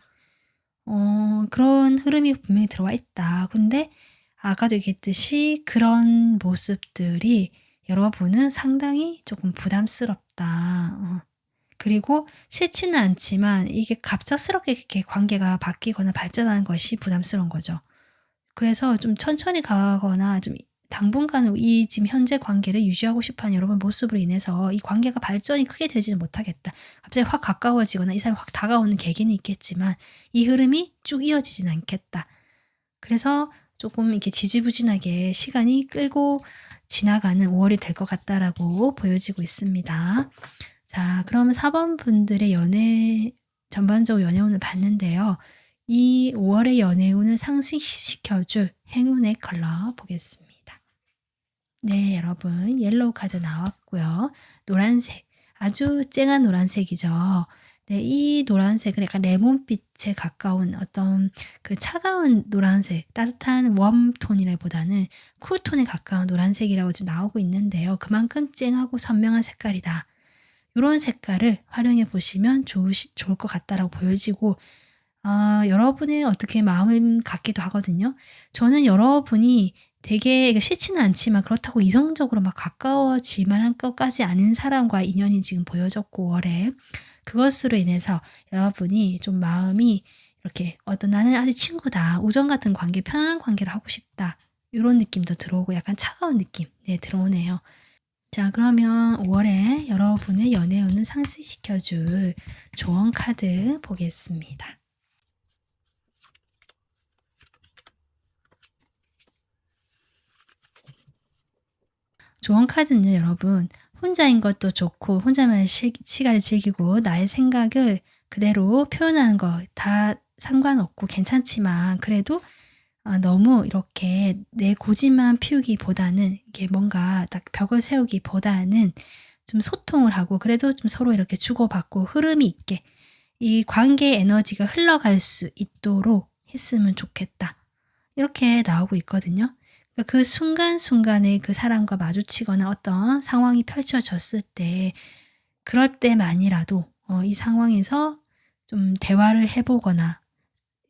그런 흐름이 분명히 들어와 있다. 근데 아까도 얘기했듯이 그런 모습들이 여러분은 상당히 조금 부담스럽다. 그리고 싫지는 않지만 이게 갑작스럽게 이렇게 관계가 바뀌거나 발전하는 것이 부담스러운 거죠. 그래서 좀 천천히 가거나 좀 당분간은 이 지금 현재 관계를 유지하고 싶어하는 여러분 모습으로 인해서 이 관계가 발전이 크게 되지는 못하겠다. 갑자기 확 가까워지거나 이 사람이 확 다가오는 계기는 있겠지만 이 흐름이 쭉 이어지진 않겠다. 그래서 조금 이렇게 지지부진하게 시간이 끌고 지나가는 5월이 될 것 같다라고 보여지고 있습니다. 자, 그러면 4번 분들의 전반적으로 연애운을 봤는데요. 이 5월의 연애운을 상승시켜줄 행운의 컬러 보겠습니다. 네, 여러분 옐로우 카드 나왔고요. 노란색, 아주 쨍한 노란색이죠. 네, 이 노란색은 약간 레몬빛에 가까운 어떤 그 차가운 노란색, 따뜻한 웜톤이라기보다는 쿨톤에 가까운 노란색이라고 지금 나오고 있는데요. 그만큼 쨍하고 선명한 색깔이다. 이런 색깔을 활용해 보시면 좋을 것 같다라고 보여지고 여러분의 어떻게 마음을 갖기도 하거든요. 저는 여러분이 되게 싫지는 않지만 그렇다고 이성적으로 막 가까워질 만한 것까지 아닌 사람과 인연이 지금 보여졌고 월에 그것으로 인해서 여러분이 좀 마음이 이렇게 어떤 나는 아직 친구다. 우정 같은 관계, 편안한 관계를 하고 싶다. 이런 느낌도 들어오고 약간 차가운 느낌 들어오네요. 자, 그러면 5월에 여러분의 연애운을 상승시켜줄 조언 카드 보겠습니다. 조언 카드는요, 여러분. 혼자인 것도 좋고 혼자만의 시간을 즐기고 나의 생각을 그대로 표현하는 거 다 상관없고 괜찮지만 그래도 너무 이렇게 내 고집만 피우기보다는 이게 뭔가 딱 벽을 세우기보다는 좀 소통을 하고 그래도 좀 서로 이렇게 주고받고 흐름이 있게 이 관계의 에너지가 흘러갈 수 있도록 했으면 좋겠다. 이렇게 나오고 있거든요. 그러니까 그 순간순간에 그 사람과 마주치거나 어떤 상황이 펼쳐졌을 때 그럴 때만이라도 이 상황에서 좀 대화를 해 보거나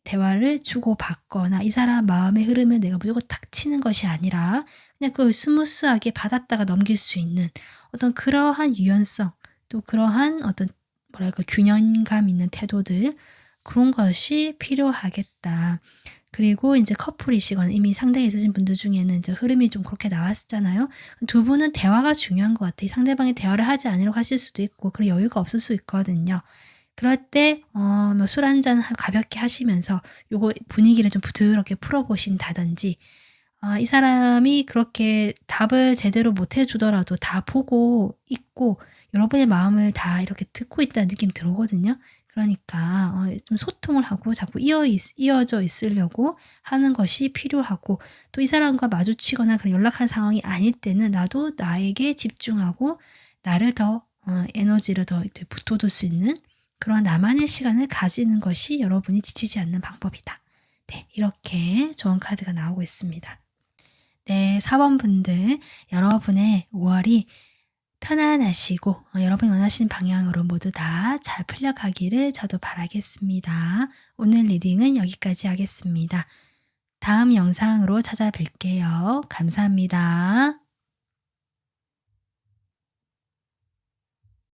대화를 주고받거나 이 사람 마음의 흐름을 내가 무조건 탁 치는 것이 아니라 그냥 그걸 스무스하게 받았다가 넘길 수 있는 어떤 그러한 유연성 또 그러한 어떤 뭐랄까 균형감 있는 태도들 그런 것이 필요하겠다. 그리고 인제 커플이시거나 이미 상대가 있으신 분들 중에는 이제 흐름이 좀 그렇게 나왔잖아요. 두 분은 대화가 중요한 것 같아요. 상대방이 대화를 하지 않으려고 하실 수도 있고 그럴 여유가 없을 수 있거든요. 그럴 때 뭐 술 한잔 가볍게 하시면서 요거 분위기를 좀 부드럽게 풀어 보신다든지 이 사람이 그렇게 답을 제대로 못 해 주더라도 다 보고 있고 여러분의 마음을 다 이렇게 듣고 있다는 느낌이 들어오거든요. 그러니까 좀 소통을 하고 자꾸 이어져 있으려고 하는 것이 필요하고 또 이 사람과 마주치거나 그런 연락할 상황이 아닐 때는 나도 나에게 집중하고 나를 더 에너지를 더 이렇게 붙돋을 수 있는 그런 나만의 시간을 가지는 것이 여러분이 지치지 않는 방법이다. 네, 이렇게 좋은 카드가 나오고 있습니다. 네, 4번 분들 여러분의 5월이 편안하시고 여러분이 원하시는 방향으로 모두 다 잘 풀려가기를 저도 바라겠습니다. 오늘 리딩은 여기까지 하겠습니다. 다음 영상으로 찾아뵐게요. 감사합니다.